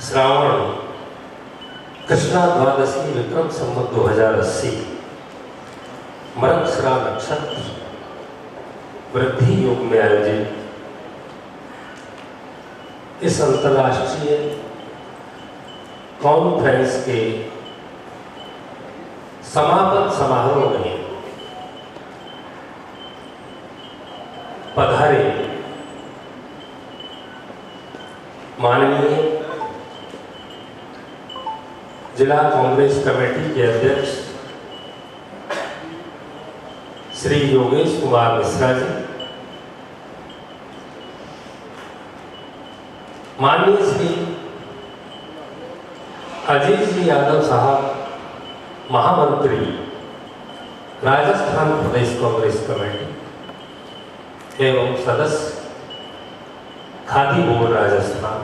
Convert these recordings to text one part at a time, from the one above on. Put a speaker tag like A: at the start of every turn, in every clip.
A: श्रावण कृष्णा द्वादशी विक्रम संवत 2080 मृगशिरा नक्षत्र वृद्धि योग में आयोजित इस अंतर्राष्ट्रीय कॉन्फ्रेंस के समापन समारोह में पधारे माननीय जिला कांग्रेस कमेटी के अध्यक्ष श्री योगेश कुमार मिश्रा जी, माननीय श्री अजीत जी यादव साहब, महामंत्री राजस्थान प्रदेश कांग्रेस कमेटी एवं सदस्य खादी बोर्ड राजस्थान,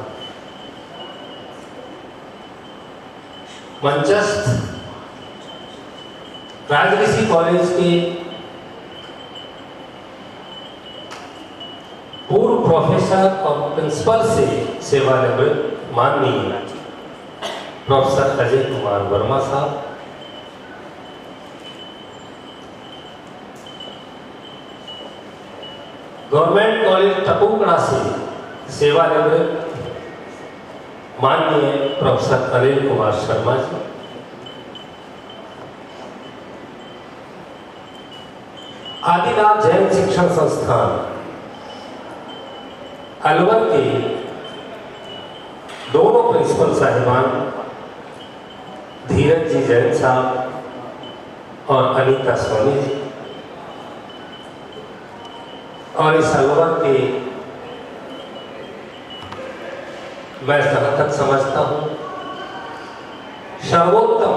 A: मंचस्थ राजऋषि कॉलेज के पूर्व प्रोफेसर और प्रिंसिपल से सेवानिवृत्त माननीय प्रोफेसर अजय कुमार वर्मा साहब, गवर्नमेंट कॉलेज टपूकड़ा से सेवानिवृत्त माननीय प्रोफेसर अनिल कुमार शर्मा जी, आदिनाथ जैन शिक्षण संस्थान अलवर के दोनों प्रिंसिपल साहिबान धीरज जी जैन साहब और अनीता सोनी जी, और इस अलवर के मैं जहां तक समझता हूं सर्वोत्तम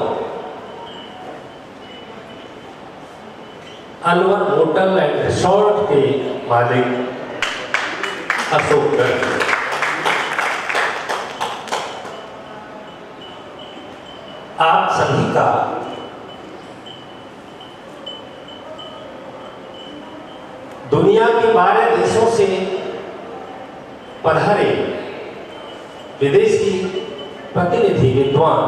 A: अलवर होटल एंड रिसोर्ट के मालिक अशोक गर्ग, आप सभी का दुनिया के 12 देशों से पधारे विदेशी प्रतिनिधि विद्वान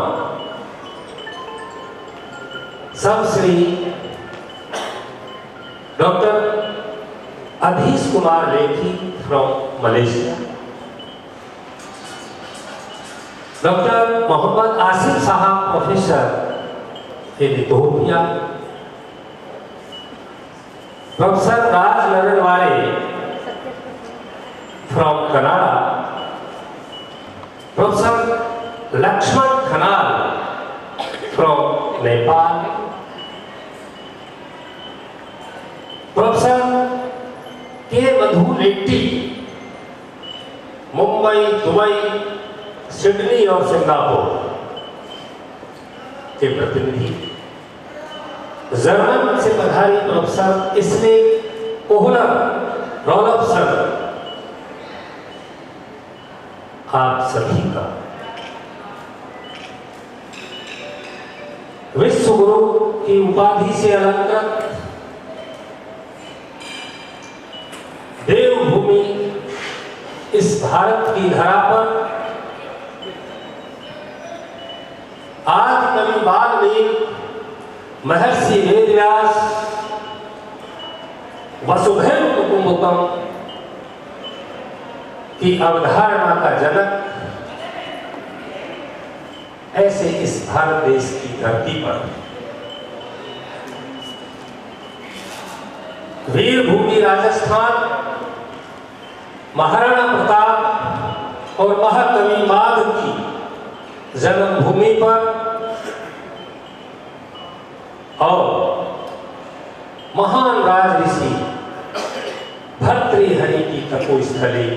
A: सब Shri doctor Adhish Kumar Lekhi from Malaysia, doctor Mohammad Asif sahab professor in Ethiopia, professor Raj Narnaware from Canada, professor Laxman Khanal from Nepal, professor K Madhu Reddy Mumbai, Dubai, Sydney और सिंगापुर के प्रतिनिधि, जर्मन से पधारी प्रोफेसर इसने कोहलर रौलभ सर, आप सभी का विश्व गुरु की उपाधि से अलंकृत देवभूमि इस भारत की धरा पर आदि कवि वाल्मीकि, महर्षि वेदव्यास, वसुधैव कुटुंबकम की अवधारणा का जनक ऐसे इस भारत देश की धरती पर वीर भूमि राजस्थान, महाराणा प्रताप और महाकवि माघ की जन्मभूमि पर और महान राजऋषि भर्तृहरि की तपोस्थली,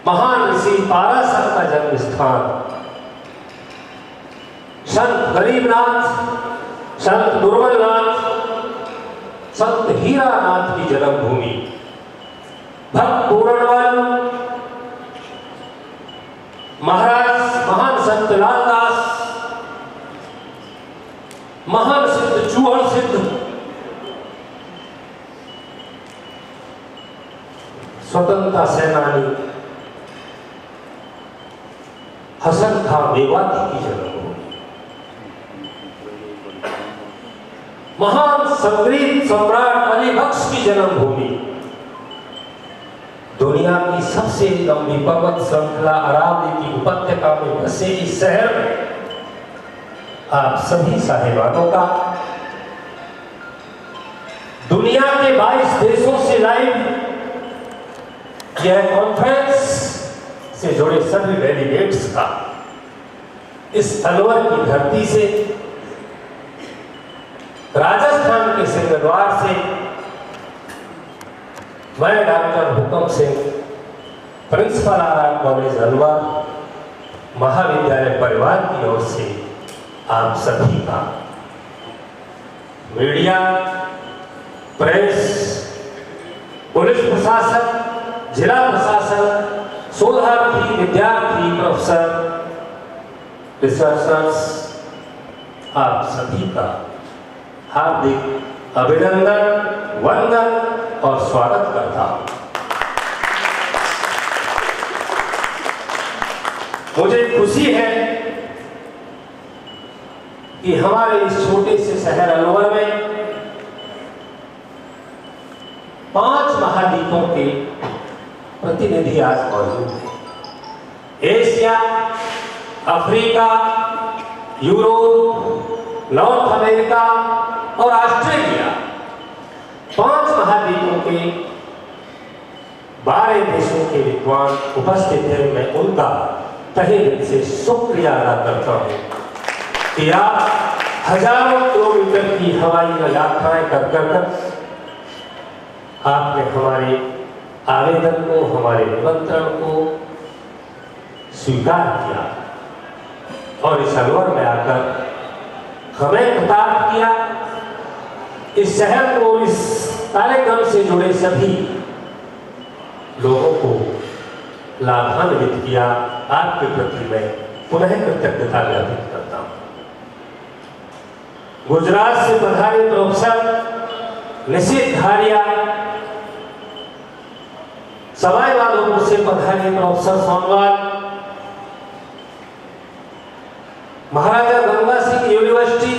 A: महान ऋषि पाराशर का जन्म स्थान, संत गरीबनाथ, संत दुर्बलनाथ, संत हीरानाथ की जन्मभूमि, भक्त पूरणवाल महाराज, महान संत लालदास, महान सिद्ध चूहड़ सिद्ध, स्वतंत्रता सेनानी हसन खां मेवाती की जन्मभूमि, महान संगीत सम्राट अली बख्श की जन्मभूमि, दुनिया की सबसे लंबी पर्वत श्रृंखला अरावली की उपत्यका में बसे इस शहर में आप सभी साहिबानों का दुनिया के 22 देशों से लाइव यह कॉन्फ्रेंस से जुड़े सभी डेलीगेट्स का इस अलवर की धरती से, राजस्थान के सिंहद्वार से मैं doctor Hukam Singh, principal R college Alwar महाविद्यालय परिवार की ओर से आप सभी का मीडिया, प्रेस, पुलिस प्रशासन, जिला प्रशासन, शोधार्थी, विद्यार्थी, प्रोफेसर, रिसर्चर्स, आप सभी का हार्दिक अभिनंदन, वंदन और स्वागत करता हूं। मुझे खुशी है कि हमारे इस छोटे से शहर अलवर में 5 महाद्वीपों के प्रतिनिधि आज मौजूद हैं। Asia, Africa, Europe, north America और ऑस्ट्रेलिया, 5 महाद्वीपों के 12 देशों के विद्वान उपस्थित हैं। मैं उनका तहे दिल से शुक्रिया अदा करता हूं कि आप हजारों किलोमीटर की हवाई यात्राएं कर आपने हमारे आवेदन को, हमारे निमंत्रण को स्वीकार किया और इस अलवर में आकर हमें खिताब किया। इस शहर को, इस कार्यक्रम से जुड़े सभी लोगों को लाभान्वित किया। आपके प्रति मैं पुनः कृतज्ञता ज्ञापित करता हूं। गुजरात से पधारे प्रोफेसर निशित धारिया, सवाई माधोपुर से पधारे प्रोफेसर सोनवाल, महाराजा गंगा सिंह यूनिवर्सिटी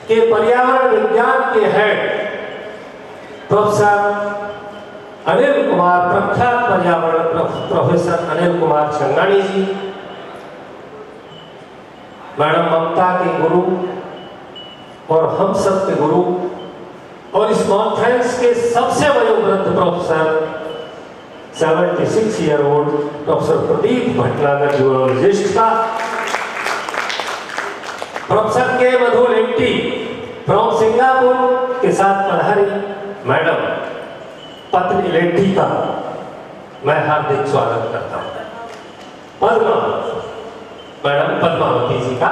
A: के पर्यावरण विज्ञान के हेड प्रोफेसर अनिल कुमार, प्रख्यात पर्यावरण प्रोफेसर अनिल कुमार छंगानी जी, मैडम ममता के गुरु और हम सब के गुरु, और इस कॉन्फ्रेंस के सबसे वयोवृद्ध professor 76 year old professor Pradeep Bhatnagar zoologist का, professor K Madhu लेट्टी from Singapore के साथ पधारी मैडम पत्नी लेट्टी का मैं हार्दिक स्वागत करता हूं। मैडम पद्मावती जी का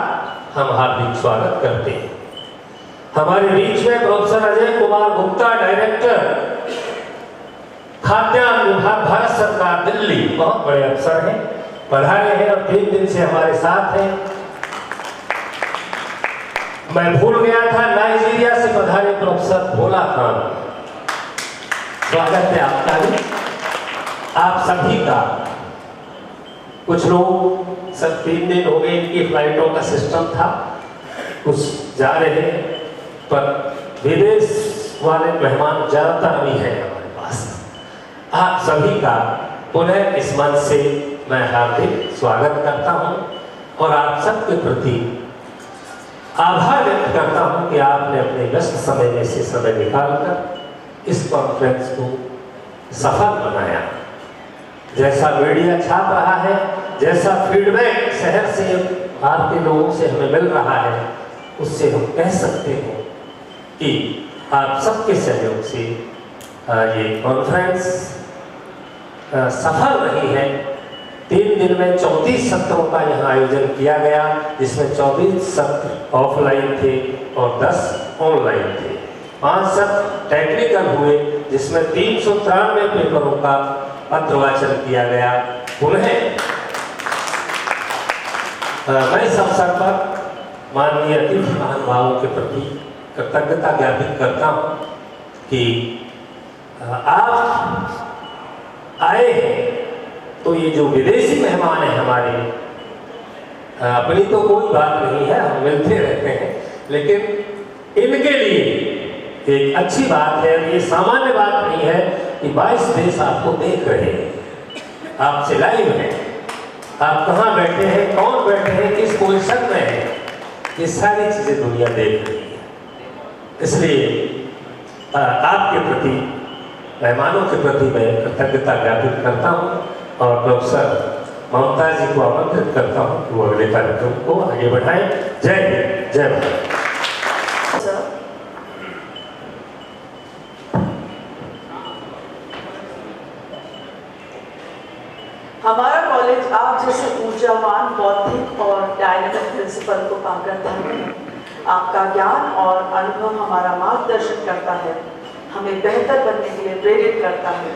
A: हम हार्दिक स्वागत करते हैं। हमारे बीच में प्रोफेसर अजय कुमार गुप्ता, डायरेक्टर खाद्यान्न विभाग, भारत सरकार, दिल्ली, बहुत बड़े अफसर हैं, पधारे हैं और 3 दिन से हमारे साथ हैं। मैं भूल गया था, नाइजीरिया से पधारे प्रोफेसर भोला खान, स्वागत है आपका भी। आप सभी का, कुछ लोग सब 3 दिन हो गए, इनकी फ्लाइटों का सिस्टम था, कुछ जा रहे हैं, पर विदेश वाले मेहमान ज्यादातर अभी हैं हमारे पास। आप सभी का पुनः इस मंच से मैं हार्दिक स्वागत करता हूं और आप सबके प्रति आभार व्यक्त करता हूं कि आपने अपने व्यस्त समय में से समय निकालकर इस कॉन्फ्रेंस को सफल बनाया। जैसा मीडिया छाप रहा है, जैसा फीडबैक शहर से आपके लोगों से हमें मिल रहा है, उससे हम कह सकते हैं कि आप सबके सहयोग से ये कॉन्फ्रेंस सफल रही है। 3 दिन में 34 सत्रों का यहाँ आयोजन किया गया, जिसमें 24 सत्र ऑफलाइन थे और 10 ऑनलाइन थे। 5 सत्र टेक्निकल हुए, जिसमें 393 पेपरों का पत्रवाचन किया गया। पुनः मैं इस अवसर पर माननीय अतिथि महानुभावों के प्रति कृतज्ञता ज्ञापित करता हूँ कि आप आए हैं तो ये जो विदेशी मेहमान हैं हमारे, अपनी तो कोई बात नहीं है, हम मिलते रहते हैं, लेकिन इनके लिए एक अच्छी बात है, ये सामान्य बात नहीं है कि 22 देश आपको देख रहे हैं, आपसे लाइव हैं, आप कहाँ बैठे हैं, कौन बैठे हैं, किस पोजीशन में है, ये सारी चीजें दुनिया देख रही है। इसलिए आपके प्रति, मेहमानों के प्रति मैं कृतज्ञता ज्ञापित करता हूँ और प्रोफेसर ममता जी को आमंत्रित करता हूँ कि वो अगले कार्यक्रम को आगे बढ़ाएं। जय हिंद, जय भारत।
B: हमारा कॉलेज आप जैसे ऊर्जावान, बौद्धिक और डायनामिक प्रिंसिपल को पाकर धन्य है। आपका ज्ञान और अनुभव हमारा मार्गदर्शन करता है, हमें बेहतर बनने के लिए प्रेरित करता है।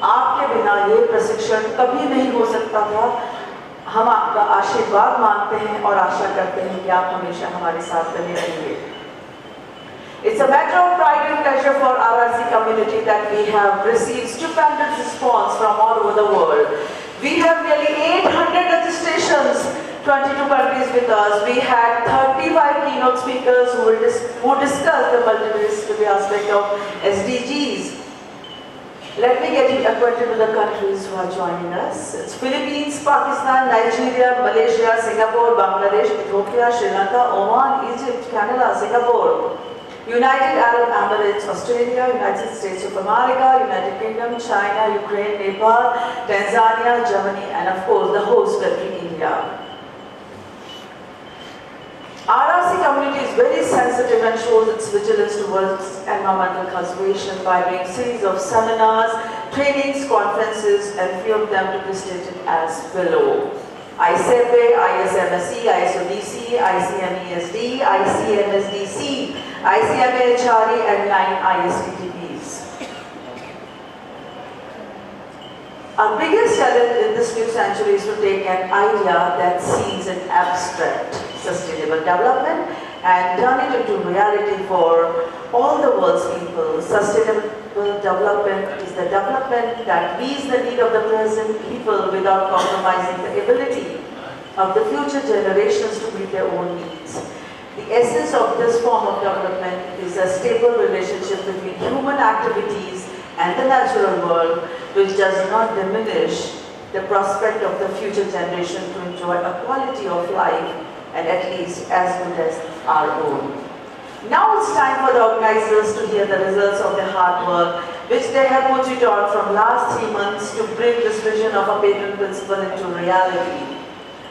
B: आपके बिना ये प्रशिक्षण कभी नहीं हो सकता था। हम आपका आशीर्वाद मांगते हैं और आशा करते हैं कि आप हमेशा हमारे साथ बने रहेंगे। It's a matter of pride and pleasure for RRC community that we have received stupendous response from all over the world. We have nearly 800 registrations, 22 countries with us. We had 35 keynote speakers who discussed the multidisciplinary aspect of SDGs. Let me get you acquainted with the countries who are joining us. It's Philippines, Pakistan, Nigeria, Malaysia, Singapore, Bangladesh, Ethiopia, Sri Lanka, Oman, Egypt, Canada, Singapore, United Arab Emirates, Australia, United States of America, United Kingdom, China, Ukraine, Nepal, Tanzania, Germany, and of course the host country, India. RRC community is very sensitive and shows its vigilance towards environmental conservation by doing series of seminars, trainings, conferences, and few of them to be stated as below. ICEPE, ISMSE, ISODC, ICMESD, ICMSDC, ICMAHRE, and 9 ISTTPs. Our biggest challenge in this new century is to take an idea that seems an abstract sustainable development and turn it into reality for all the world's people. Sustainable development is the development that meets the need of the present people without compromising the ability of the future generations to meet their own needs. The essence of this form of development is a stable relationship between human activities and the natural world, which does not diminish the prospect of the future generation to enjoy a quality of life and at least as good as our own. Now it's time for the organizers to hear the results of their hard work, which they have put it on from last 3 months to bring this vision of a patent principle into reality.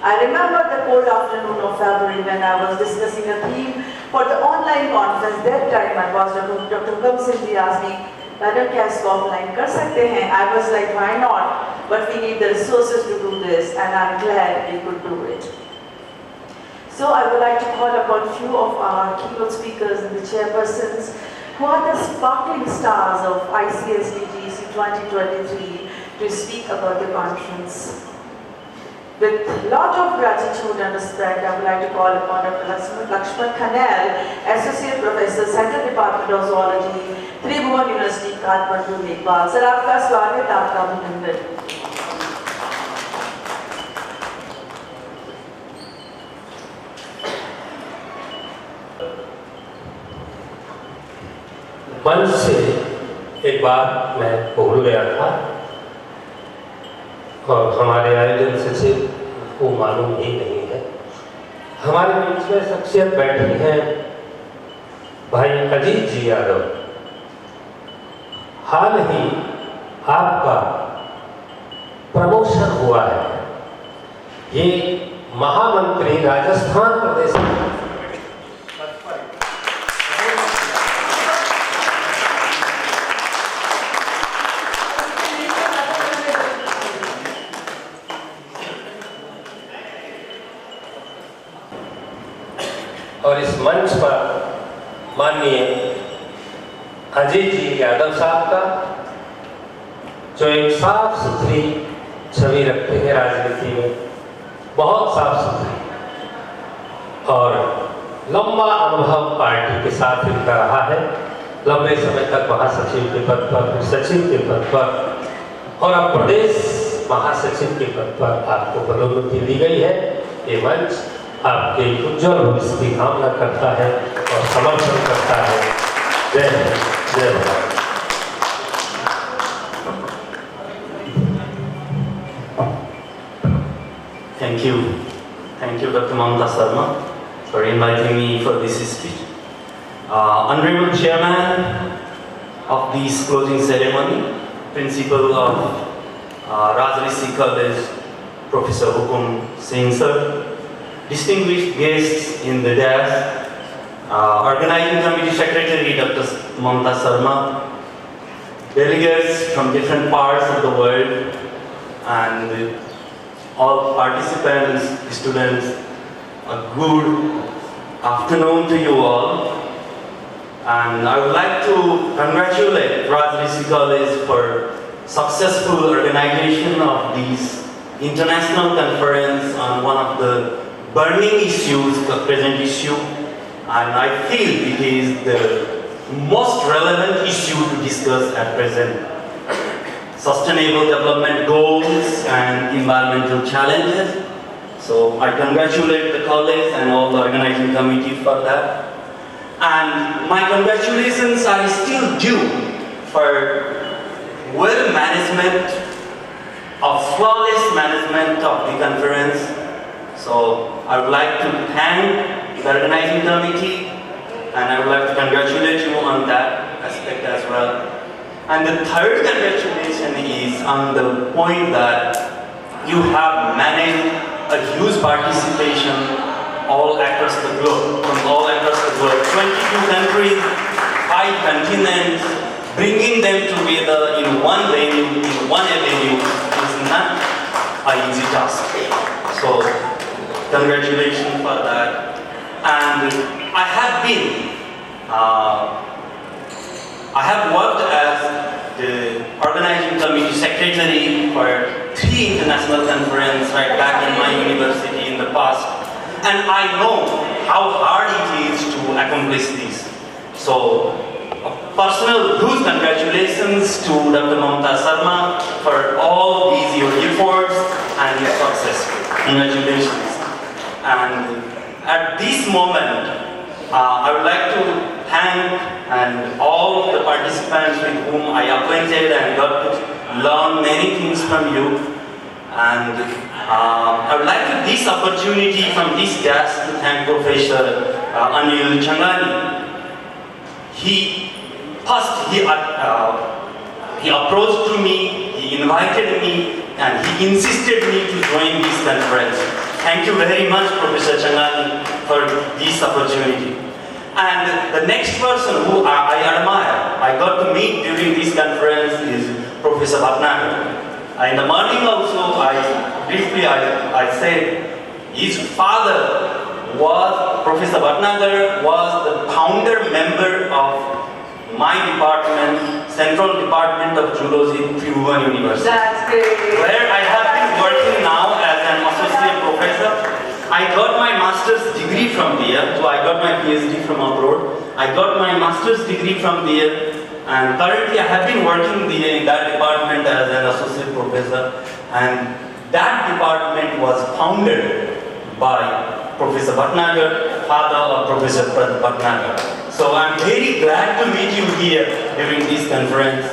B: I remember the cold afternoon of February when I was discussing a theme for the online conference. That time my boss, Dr. Hukam Sindhi, asked me, "Madam, क्या इसको offline कर सकते हैं?" I was like, why not? But we need the resources to do this, and I'm glad we could do it. So I would like to call upon few of our keynote speakers and the chairpersons who are the sparkling stars of ICSDGC 2023 to speak about the conference. With lot of gratitude and respect, I would like to call upon Dr. Lakshman Khanel, Associate Professor, Central Department of Zoology, Tribhuvan University, Kathmandu, Nepal. Sir, आपका स्वागत, आपका अभिनंदन।
A: मंच से एक बात मैं भूल गया था और हमारे आयोजन सचिव को मालूम ही नहीं है। हमारे बीच में शख्सियत बैठी है भाई अजीत जी यादव। हाल ही आपका प्रमोशन हुआ है। ये महामंत्री राजस्थान प्रदेश और इस मंच पर माननीय अजीत जी यादव साहब का, जो एक साफ सुथरी छवि रखते हैं राजनीति में, बहुत साफ सुथरी, और लंबा अनुभव पार्टी के साथ इनका रहा है। लंबे समय तक महासचिव के पद पर, फिर सचिव के पद पर, और अब प्रदेश महासचिव के पद पर आपको पदोन्नति दी गई है। ये मंच आपके उज्जवल भविष्य की कामना करता है और समर्थन करता है। जय हिंद, जय Bharat.
C: Thank you, Dr. Mamta Sarma, for inviting me for this speech. Honorable Chairman of this closing ceremony, Principal of Rajrishi College, Professor Hukum Singh sir, distinguished guests in the dais, Organizing Committee Secretary Dr. Mamta Sarma, delegates from different parts of the world, and all participants, students, a good afternoon to you all. And I would like to congratulate Rajrishi College for successful organization of this international conference on one of the burning issues, the present issue. And I feel it is the most relevant issue to discuss at present. Sustainable development goals and environmental challenges. So I congratulate the college and all the organizing committee for that. And my congratulations are still due for well management, of flawless management of the conference. So I would like to thank the organizing committee, and I would like to congratulate you on that aspect as well. And the third congratulation is on the point that you have managed a huge participation all across the globe, from all across the globe, 22 countries, 5 continents, bringing them together in one venue, in one avenue is not an easy task. So, congratulations for that. And I have worked as the organizing committee secretary for 3 international conferences right back in my university in the past. And I know how hard it is to accomplish this. So, a personal huge congratulations to Dr. Mamta Sarma for all these your efforts and your success. Congratulations. And at this moment, I would like to thank and all the participants with whom I acquainted and got to learn many things from you. And I would like to this opportunity from this guest to thank Professor Anil Changani. He approached to me, he invited me, and he insisted me to join this conference. Thank you very much, Professor Changani, for this opportunity. And the next person who I admire, I got to meet during this conference is Professor Bhatnagar. In the morning also, I said, his father was, Professor Bhatnagar was the founder member of my department, Central Department of Zoology, Tribhuvan University.
B: That's great.
C: Where I have been working now as an associate professor. I got my master's degree from there, so I got my PhD from abroad. I got my master's degree from there, and currently I have been working there in that department as an associate professor. And that department was founded by Professor Bhatnagar, father of Professor Bhatnagar. So I'm very glad to meet you here during this conference.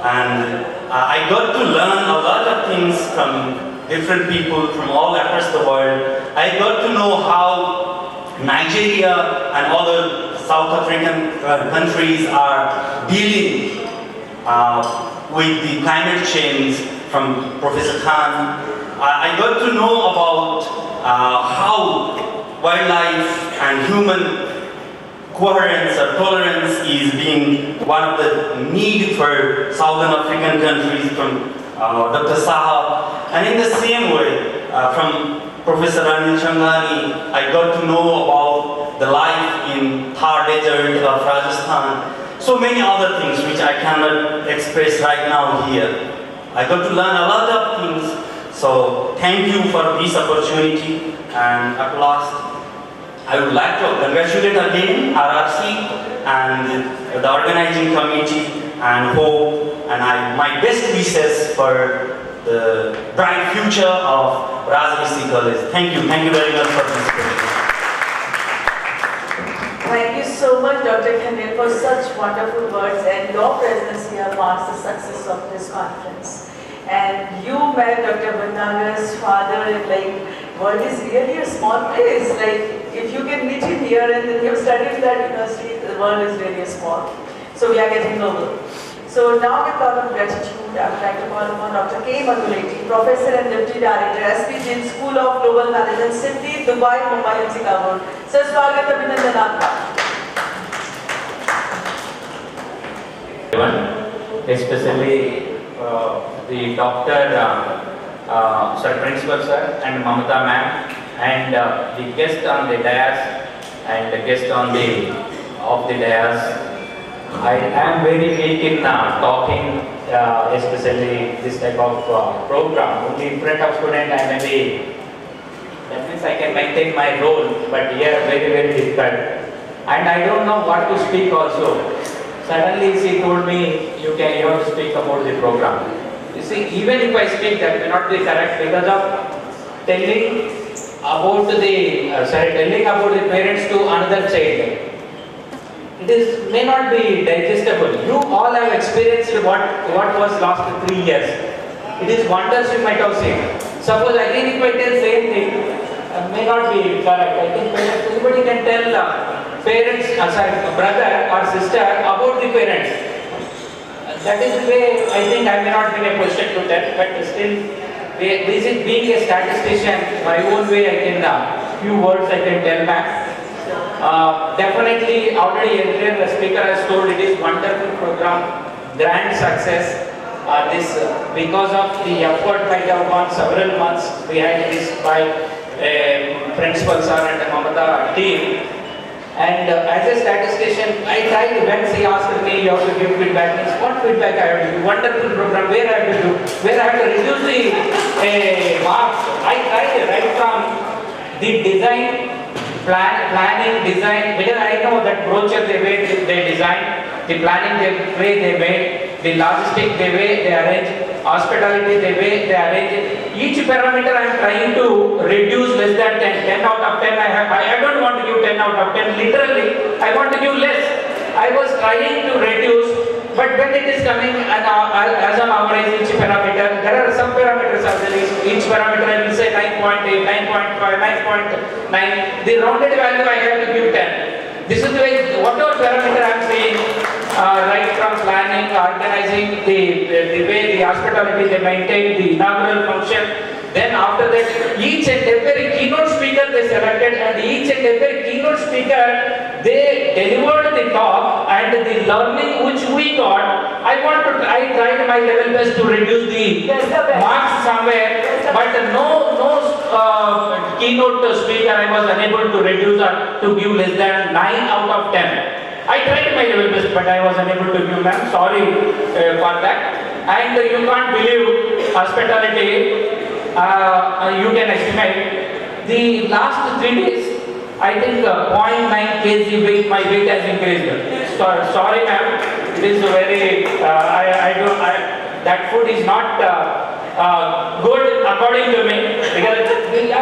C: And I got to learn a lot of things from different people from all across the world. I got to know how Nigeria and other South African countries are dealing with the climate change from Professor Khan. I got to know about how wildlife and human coherence or tolerance is being one of the need for Southern African countries from Dr. Sahab. And in the same way, from Professor Anil Changani, I got to know about the life in Thar Desert of Rajasthan. So many other things which I cannot express right now here. I got to learn a lot of things. So thank you for this opportunity. And at last, I would like to congratulate again RRC and the organizing committee, and hope and my best wishes for the bright future of Rajmistry College. Thank you very much for participating.
B: Thank you so much, Dr. Khanil, for such wonderful words, and your presence here marks the success of this conference. And you met Dr. Bhandagar's father, and world is really a small place. If you can meet him here and then you studied in that university, the world is really small. So we are getting global. So now with a lot of gratitude, I would like to call upon Dr. K. Madhuleti, Professor and Deputy Director, SP Jain School of Global Management, Sydney, Dubai, Mumbai and Singapore. Sir, Swagat Abhinandan Aapka.
D: Especially the Dr. Sir Principal Sir and Mamata Ma'am, and the guest on the dais and the guest on the dais. I am very weak in talking, especially this type of program. Only in front of student I may be, that means I can maintain my role, but here very difficult. And I don't know what to speak also. Suddenly she told me, you have to speak about the program. You see, even if I speak, that may not be correct because of telling about the parents to another child. It may not be digestible. You all have experienced what was last 3 years. It is wonders you might have seen. Suppose again if I tell same thing, may not be correct. I think anybody can tell parents, brother or sister about the parents. That is the way I think I may not be in a position to tell, but still, being a statistician, my own way I can, few words I can tell back. Definitely, already earlier the speaker has told it is wonderful program, grand success. Because of the effort I have gone several months behind this by Principal Sir and the Mamata team. And as a statistician, I tried when she asked me, you have to give feedback. Means what feedback I have to do? Wonderful program, where I have to do? Where I have to reduce the marks? I tried right from the design, planning, design, because I know that brochure they design, the planning they made, the logistic they arrange, hospitality they arrange. Each parameter I am trying to reduce less than 10. 10 out of 10 I don't want to give 10 out of 10. Literally, I want to give less. I was trying to reduce, but when it is coming as an average each parameter, there are some parameters as well. Each parameter I will say 9.8, 9.5, 9.9. The rounded value I have to give 10. This is the way, whatever parameter I am saying, right from planning, organizing, the way the hospitality they maintain, the inaugural function. Then after that, each and every keynote speaker they selected, and each and every keynote speaker they delivered the talk and the learning which we got. I tried my level best to reduce the marks somewhere, but no keynote speaker I was unable to reduce or to give less than 9 out of 10. I tried my level best, but I was unable to give. Ma'am, sorry for that. And you can't believe hospitality. You can estimate the last 3 days. I think 0.9 kg weight. My weight has increased. Sorry, ma'am. It is very. That food is not good according to me because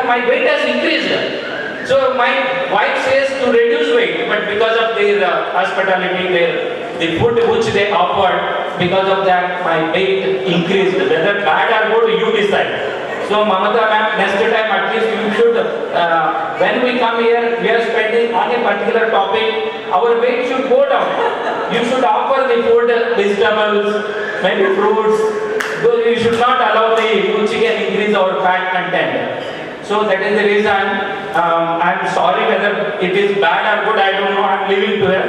D: my weight has increased. So my wife says to reduce weight, but because of their hospitality, the food which they offered, because of that my weight increased. Whether bad or good, you decide. So Mamata ma'am, next time at least you should, when we come here, we are spending on a particular topic, our weight should go down. You should offer the food, vegetables, maybe fruits. You should not allow the which can increase our fat content. So that is the reason I am sorry whether it is bad or good, I don't know, I am leaving to her.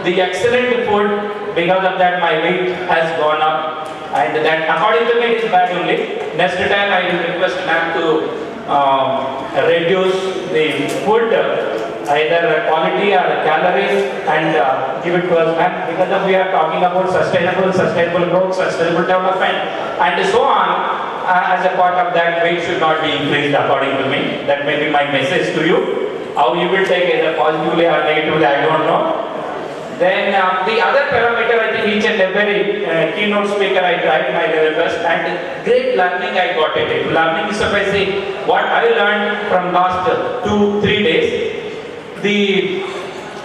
D: The excellent food, because of that my weight has gone up, and that according to me it is bad only. Next time I will request ma'am to reduce the food, either quality or calories, and give it to us, ma'am, because we are talking about sustainable growth, sustainable development, and so on. As a part of that, weight should not be increased according to me. That may be my message to you. How you will take it, positively or negatively, I don't know. Then the other parameter, I think each and every keynote speaker I tried my level best, and great learning I got it. Learning is, if I say what I learned from last 2-3 days.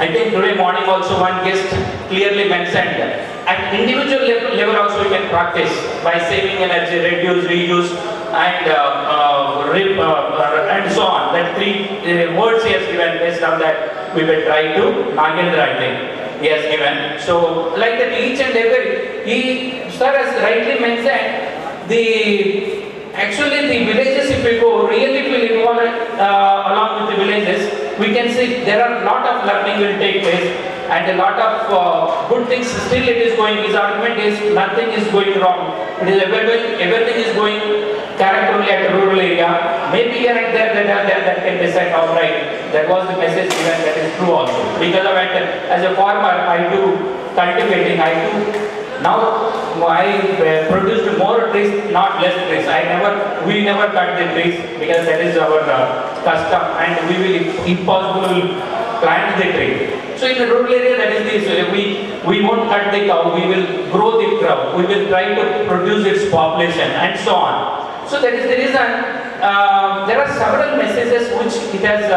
D: I think today morning also one guest clearly mentioned at individual level also we can practice by saving energy, reduce, reuse, and so on. That 3 words he has given. Based on that, we will try to Nagendra, I think he has given. So like that, each and every sir has rightly mentioned actually the villages, if we go really will involve along with the villages, we can see there are a lot of learning will take place and a lot of good things still it is going. His argument is nothing is going wrong. It is everything is going correct only at a rural area. Maybe here and there that can decide all right. That was the message given, that is true also. Because of it, as a farmer, I do cultivating, now I produced more trees, not less trees. We never cut the trees because that is our custom, and we will impossible plant the tree. So in the rural area, that is this. We won't cut the cow. We will grow the cow. We will try to produce its population and so on. So that is the reason. There are several messages which it has.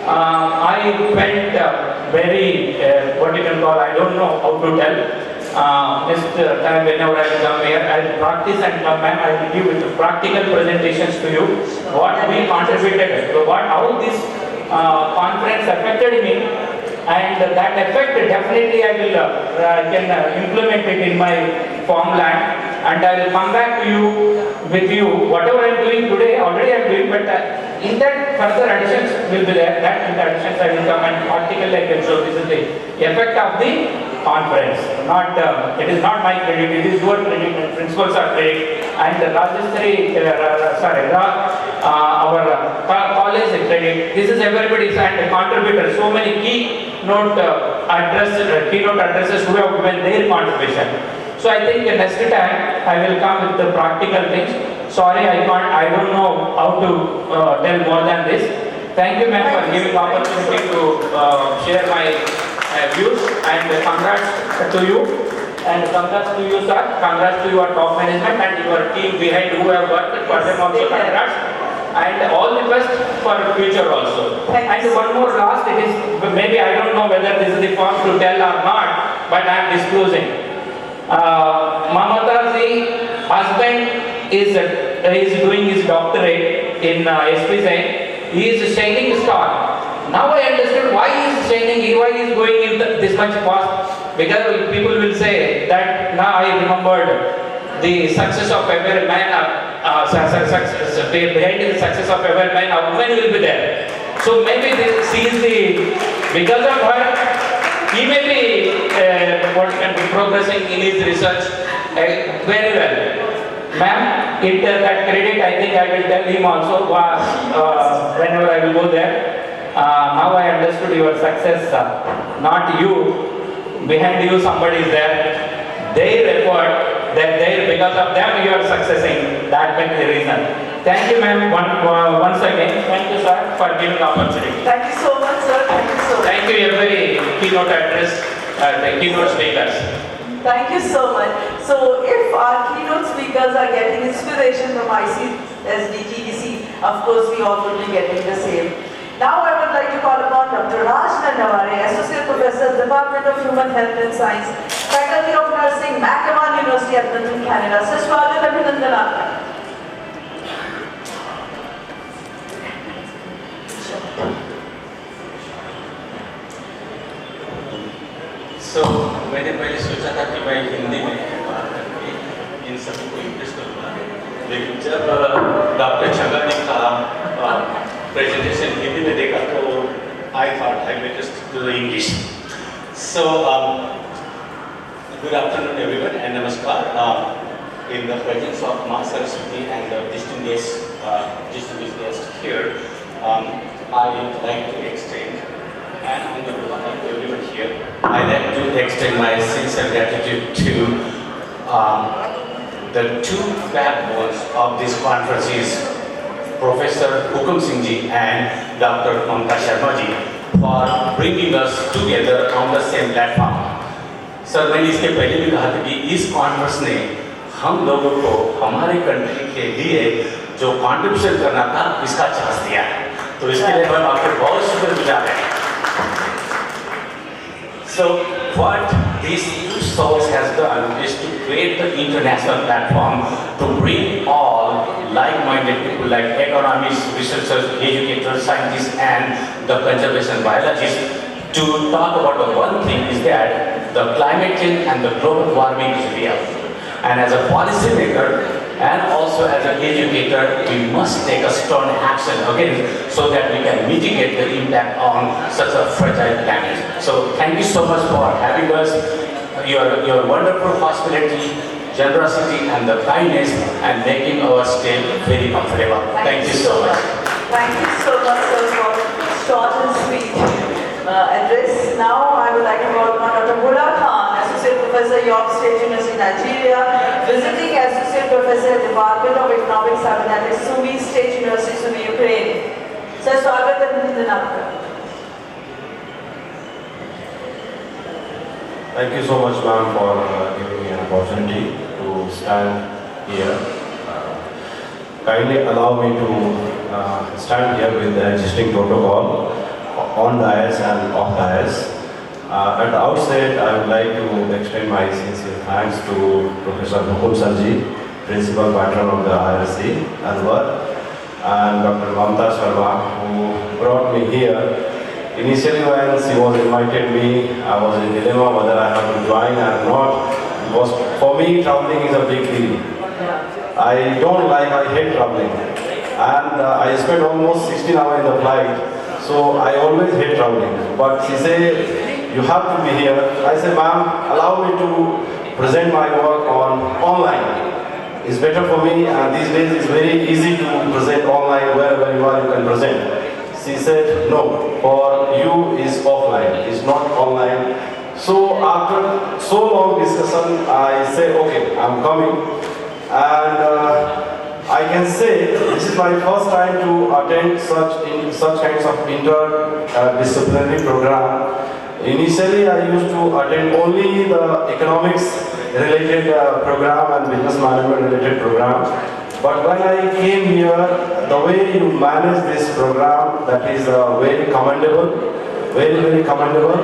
D: I felt very what you can call. I don't know how to tell. Next time whenever I come here, I will practice and come back. I will give with practical presentations to you. What we contributed, how this conference affected me, and that effect definitely I can implement it in my farmland, and I will come back to you with you. Whatever I am doing today, already I am doing, but in that further additions will be there. That in the additions I will come and practically I can show. This is the effect of the conference. It is not my credit, it is your credit, and principals are credit, and Rajastri, our college credit. This is everybody's and contributors. So many keynote addresses who have given their contribution. So I think next time I will come with the practical things. Sorry, I don't know how to tell more than this. Thank you, ma'am, for giving opportunity to share my views, and congrats to you, and congrats to you, sir. Congrats to your top management and your team behind who have worked for them also. Congrats, and all the best for future also. And one more last, it is maybe I don't know whether this is the form to tell or not, but I am disclosing. Mamata's husband is doing his doctorate in SPZ. He is a shining star. Now I understood why he is shining, why he is going in this much fast. Because people will say that now I remembered the success of every man, behind the success of every man, a woman will be there. So maybe she is because of her, he may be progressing in his research very well. Ma'am, that credit I think I will tell him also whenever I will go there. Now I understood your success, not you. Behind you somebody is there. Their effort, because of them you are successing. That may be the reason. Thank you, ma'am, once again. Thank you, sir, for giving the opportunity.
B: Thank you so much, sir. Thank you so much.
D: Thank you, every keynote address, the keynote speakers.
B: Thank you so much. So if our keynote speakers are getting inspiration from ICSD, GDC, of course we all will be getting the same. Now I would like to call upon Dr. Raj Nandaware, Associate Professor, Department of Human Health and Science, Faculty of Nursing, McEwan University, Edmonton, Canada. Sir, Swagat Abhinandan.
E: So मैंने पहले सोचा था कि मैं हिंदी में बात करके इन सभी को इम्प्रेस करूँगा, लेकिन जब डॉक्टर छंगा जी का प्रेजेंटेशन हिंदी में देखा तो I thought I better stick to the English. So good afternoon everyone and namaskar. In the presence of Ma Saraswati and the distinguished guest here, I would like to extend, and on behalf of everyone here, I'd like to extend my sincere gratitude to the two backbones of this conference is Professor Hukum Singh ji and Dr. Mamta Sharma ji for bringing us together on the same platform. Sir मैंने इसके पहले भी कहा था कि इस conference ने हम लोगों को हमारे कंट्री के लिए जो कॉन्ट्रीब्यूशन करना था इसका चांस दिया है, तो इसके लिए हम आपके बहुत शुक्रगुजार हैं। So what these two souls has done is to create the international platform to bring all like-minded people like economists, researchers, educators, scientists and the conservation biologists to talk about the one thing is that the climate change and the global warming is real. And as a policy maker and also as an educator, we must take a strong action against so that we can mitigate the impact on such a fragile planet. So thank you so much for having us, your wonderful hospitality, generosity and the kindness and making our stay very comfortable. Thank you so much.
B: Thank you so much, sir, for short and sweet address. Now I would like to call upon Dr. Bhola Khan, Associate Professor, York State University, Nigeria, visiting Associate Professor, Department of Economics and Sumy State University, Sumy, Ukraine. Sir, स्वागत है हिंदी आपका.
F: Thank you so much, ma'am, for giving me an opportunity to stand here. Kindly allow me to stand here with the existing protocol on dais and off dais. At the outset, I would like to extend my sincere thanks to Professor Mukul Sarji, Principal Patron of the IRC, Alwar, and Dr. Mamta Sharma, who brought me here. Initially, when she was invited me, I was in dilemma whether I have to join or not, because for me, traveling is a big deal. I hate traveling. And I spent almost 16 hours in the flight, so I always hate traveling. But she said, you have to be here. I said, ma'am, allow me to present my work online. It's better for me, and these days it's very easy to present online. Wherever you are, you can present. She said, no, for you is offline, it's not online. So after so long discussion, I said, okay, I'm coming. And I can say this is my first time to attend such kinds of interdisciplinary program. Initially, I used to attend only the economics related program and business management related program. But when I came here, the way you manage this program, that is very commendable, very, very commendable.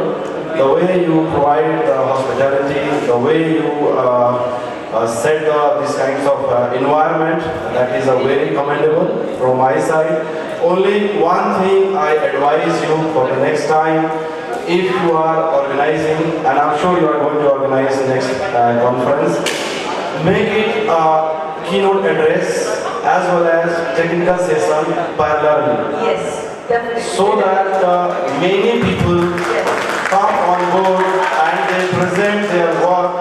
F: The way you provide hospitality, the way you set these kinds of environment, that is very commendable from my side. Only one thing I advise you for the next time, if you are organizing, and I'm sure you are going to organize the next conference, make it a keynote address as well as technical session parallelly.
B: Yes, definitely.
F: So that many people come on board and they present their work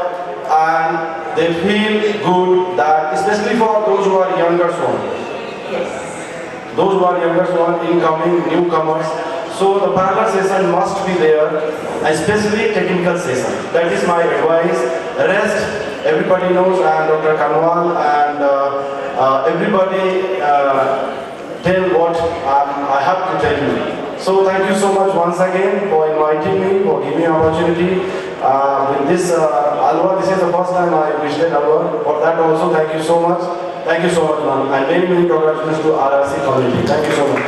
F: and they feel good, that especially for those who are younger one.
B: Yes.
F: Those who are younger one, incoming, newcomers. So the parallel session must be there, especially technical session. That is my advice. Rest, everybody knows, and Dr. Kanwal and everybody tell what I have to tell you. So thank you so much once again for inviting me, for giving me an opportunity. With this Alwar, this is the first time I visited Alwar. For that also, thank you so much. Thank you so much, ma'am. And many, many congratulations to RRC community. Thank you so much.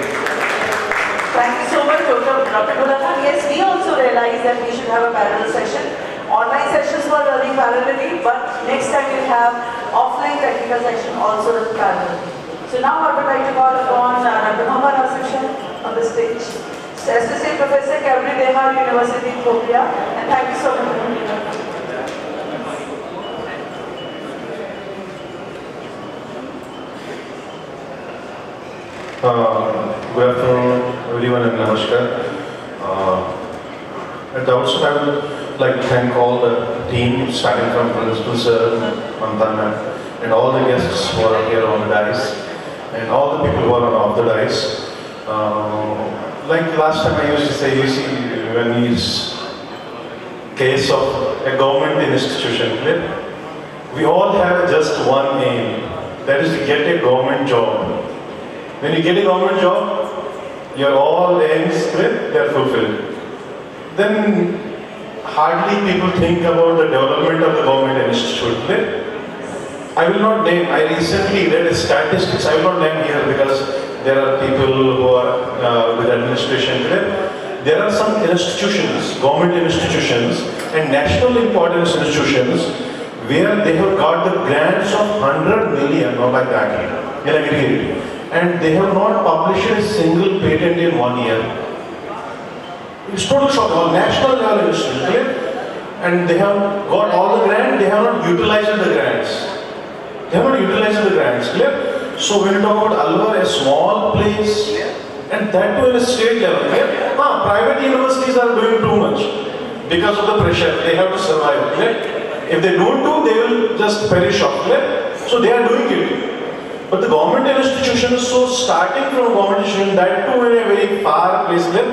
B: Thank you so much, Dr. Bhola Khan. Yes, we also realized that we should have a parallel session. Online sessions were running parallelly, but next time we'll have offline technical section also running parallelly. So now I would like to call upon Dr. Muhammad Asif on the stage. Associate Professor, Kabri Dehar University, Ethiopia, and thank you so much.
F: Good afternoon, everyone, and namaskar. At the outset, I would like to thank all the team, starting from Principal Sir, Mantana, and all the guests who are here on the dais, and all the people who are on off the dais. Like last time I used to say, you see, when it's case of a government institution, we all have just one aim, that is to get a government job. When you get a government job, your all aims, they are fulfilled. Then hardly people think about the development of the government institute. I will not name, I recently read statistics, I will not name here because there are people who are with administration today. There are some institutions, government institutions and national importance institutions where they have got the grants of 100 million or like that in aggregate, and they have not published a single patent in 1 year. It's total shock on national level institution, and they have got all the grants, they have not utilized the grants. They have not utilized the grants, clear? So when you talk about Alwar, a small place, and that too at a state level, clear? Private universities are doing too much because of the pressure, they have to survive, clear? If they don't do, they will just perish off, clear? So they are doing it. But the government institution is so starting from a government institution, that too in a very far place, clear?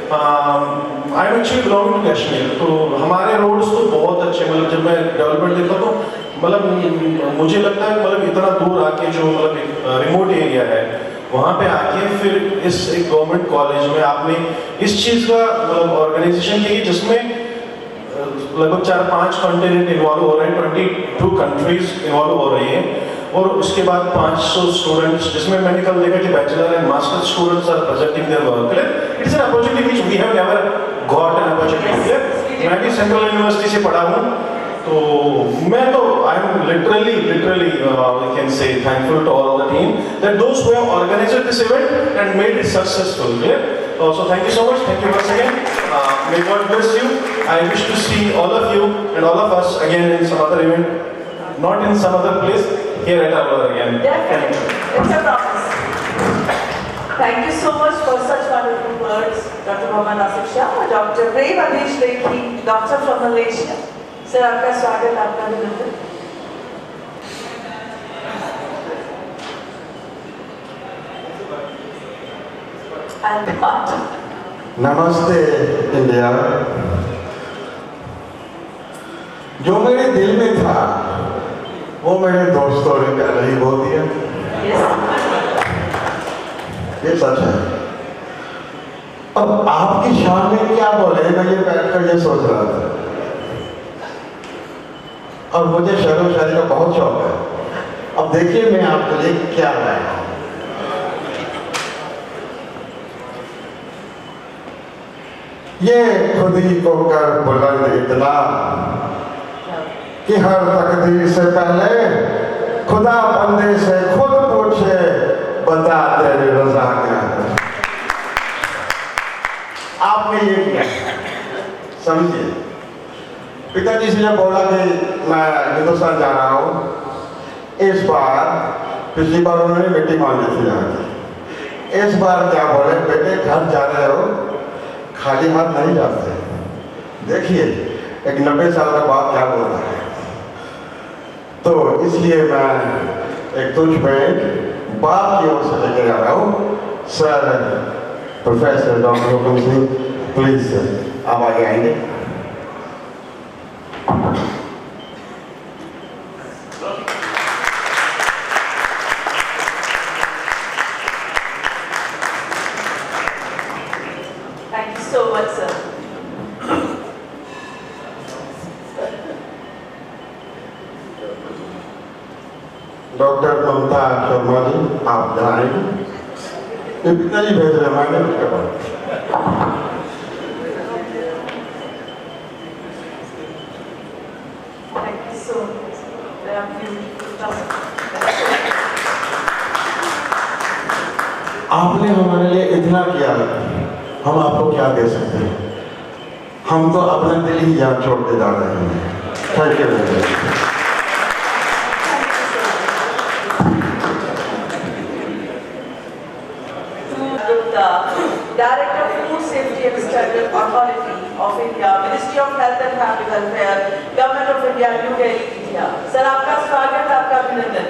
F: I am actually belong to Kashmir, तो हमारे roads तो बहुत अच्छे, मतलब जब मैं development देखता तो मतलब मुझे लगता है मतलब इतना दूर आके जो मतलब रिमोट एरिया है वहाँ पे आके फिर इस एक गवर्नमेंट कॉलेज में आपने इस चीज़ का मतलब ऑर्गेनाइजेशन की जिसमें लगभग 4-5 कॉन्टिनेंट इन्वॉल्व हो रहे हैं, 22 कंट्रीज इन्वॉल्व हो रही हैं, और उसके बाद 500 स्टूडेंट्स, जिसमें मैंने कल देखा कि bachelor and master students are presenting their work. It's an opportunity which we have never got an opportunity. मैं भी सेंट्रल यूनिवर्सिटी से पढ़ा हूँ, तो मैं तो I am literally we can say thankful to all the team that those who have organised this event and made it successful. So thank you so much. Thank you once again. May God bless you. I wish to see all of you and all of us again in some other event, not in some other place, here at Alwar again.
B: Definitely. It's a promise. Thank you so much for such wonderful words, Dr. Mohammad Asif Shah, Dr. Prem Adish Lekhi, doctor from Malaysia. Sir, आपका स्वागत, आपका अभिनंदन।
G: नमस्ते India. जो मेरे दिल में था वो मेरे दोस्तों ने पहले ही बोल दिया। ये सच है। अब आपकी शान में क्या बोले, मैं ये बैठकर ये सोच रहा था, और मुझे शेरो शायरी का बहुत शौक है। अब देखिए मैं आपके लिए क्या लाया हूं। ये खुद ही को कर बुलंद इतना कि हर तकदीर से पहले खुदा बंदे से खुद पूछे, बता तेरी रजा क्या है। आपने ये किया, समझिए। पिताजी से जब बोला कि मैं हिंदुस्तान जा रहा हूँ, इस बार, पिछली बार उन्होंने मिट्टी मांगी थी यहाँ की, इस बार क्या बोले, बेटे घर जा रहे हो, खाली हाथ नहीं जाते। देखिए एक 90 साल का बाप क्या बोलता है। तो इसलिए मैं एक तुझ में बाप की ओर से लेकर आ रहा हूँ। Sir professor doctor Hukum Singh, please sir आप आगे आएंगे।
B: Thank you so much, sir.
G: Doctor Mamta Sharma ji, आप जाएंगे। ये पिताजी भेज रहे हैं, मैंने उसके बाद
B: Thank you so much.
G: आपने हमारे लिए इतना किया, हम आपको क्या दे सकते हैं। हम तो अपना दिल ही यहाँ छोड़ के जा रहे हैं। Thank you very much.
B: Director of Food Safety and Standard Authority of India, Ministry of Health and Family Welfare, Government of India, New Delhi, India. Sir, आपका स्वागत, आपका अभिनंदन।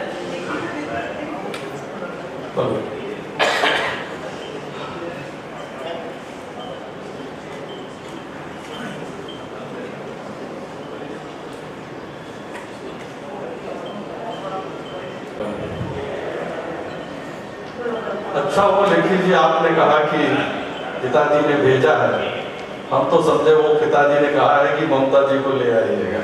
H: अच्छा वो लेखी जी, आपने कहा कि पिताजी ने भेजा है,
E: हम तो समझे वो पिताजी ने कहा है कि ममता जी को ले आइएगा।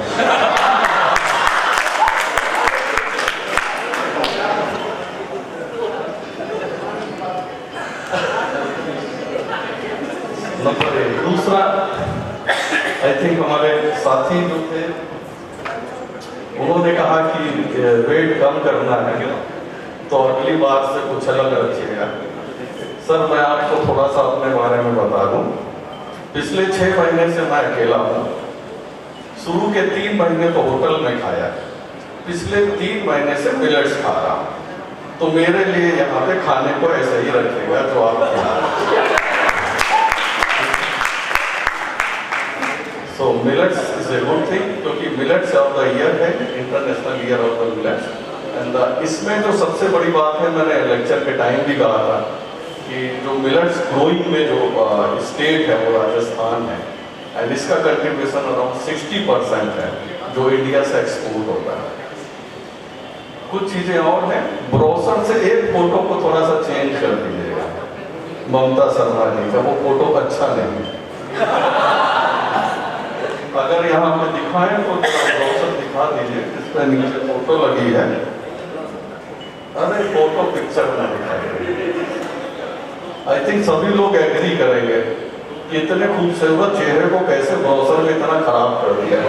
E: नंबर 1। दूसरा, आई थिंक हमारे साथी जो थे उन्होंने कहा कि वेट कम करना है तो अगली बार से कुछ अलग रखिएगा। सर मैं आपको थोड़ा सा अपने बारे में बता दूं। पिछले 6 महीने से मैं अकेला हूँ। शुरू के 3 महीने तो होटल में खाया, पिछले 3 महीने से मिलेट्स खा रहा हूँ। तो मेरे लिए यहाँ पे खाने को ऐसे ही रखिएगा जो आप खिला रहे हैं। So millets is a good thing क्योंकि millets ऑफ द ईयर है, international year of the millets. And इसमें जो सबसे बड़ी बात है, मैंने लेक्चर के टाइम भी कहा था कि जो मिलेट्स ग्रोइंग में जो स्टेट है वो राजस्थान है, एंड इसका कंट्रीब्यूशन अराउंड 60% है जो इंडिया से एक्सपोर्ट होता है। कुछ चीजें और हैं, ब्रोशर से एक फोटो को थोड़ा सा चेंज कर दीजिएगा ममता शर्मा जी का, वो फोटो अच्छा नहीं है। अगर यहाँ पे दिखाएं तो ब्रोशर दिखा दीजिए जिसमें नीचे फोटो लगी है। अरे फोटो पिक्चर में दिखाई, आई थिंक सभी लोग एग्री करेंगे कि इतने खूबसूरत चेहरे को कैसे ब्रोशर में इतना खराब कर दिया।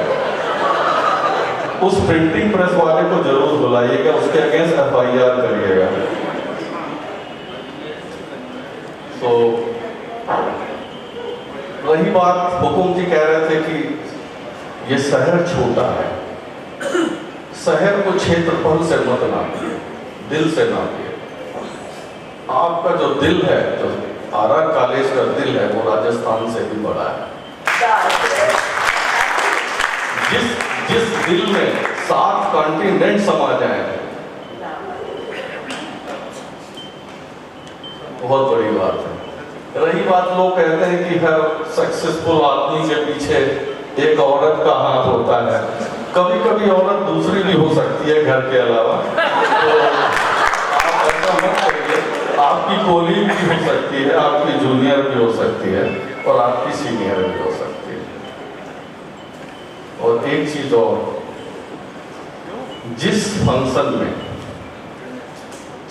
E: उस प्रिंटिंग प्रेस वाले को जरूर बुलाइएगा, उसके अगेंस्ट FIR करिएगा। तो वही बात हुकुम जी कह रहे थे कि ये शहर छोटा है, शहर को क्षेत्रफल से मत नापिए, दिल से नापिए। आपका जो दिल है, जो RR कॉलेज का दिल है, वो राजस्थान से भी बड़ा है। जिस दिल में 7 कॉन्टिनेंट समा जाए, बहुत बड़ी बात है। रही बात, लोग कहते हैं कि हर सक्सेसफुल आदमी के पीछे एक औरत का हाथ होता है। कभी कभी औरत दूसरी भी हो सकती है घर के अलावा, तो आप ऐसा मत करिए। आपकी कोलीग भी हो सकती है, आपकी जूनियर भी हो सकती है, और आपकी सीनियर भी हो सकती है। और एक चीज और, जिस फंक्शन में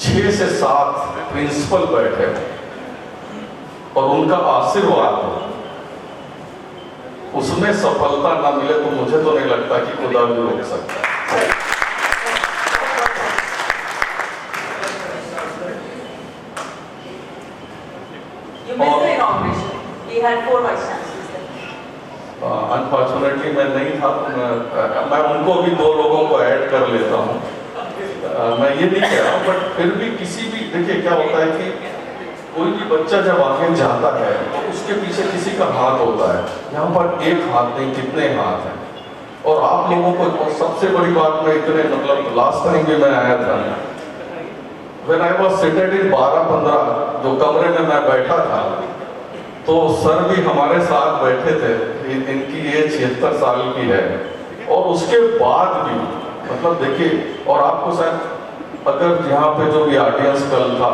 E: 6 से 7 प्रिंसिपल बैठे और उनका आशीर्वाद हो, उसमें सफलता ना मिले तो मुझे तो नहीं लगता कि खुदा भी रोक सकता है।
B: You missed the inauguration. We had 4 vice chancellors there.
E: Unfortunately मैं नहीं था, तो मैं उनको भी 2 लोगों को ऐड कर लेता हूँ। मैं ये नहीं कह रहा हूँ, बट फिर भी किसी भी, देखिए क्या होता है कि कोई भी बच्चा जब आगे जाता है तो उसके पीछे किसी का हाथ होता है। यहाँ पर एक हाथ नहीं, कितने हाथ हैं। और आप लोगों को, और सबसे बड़ी बात में इतने, मतलब लास्ट टाइम भी मैं आया था, व्हेन आई वाज सिटेड इन 12-15 जो कमरे में मैं बैठा था, तो सर भी हमारे साथ बैठे थे। इनकी एज 76 साल की है, और उसके बाद भी, मतलब देखिए, और आपको शायद अगर यहाँ पे जो भी ऑडियंस कल था,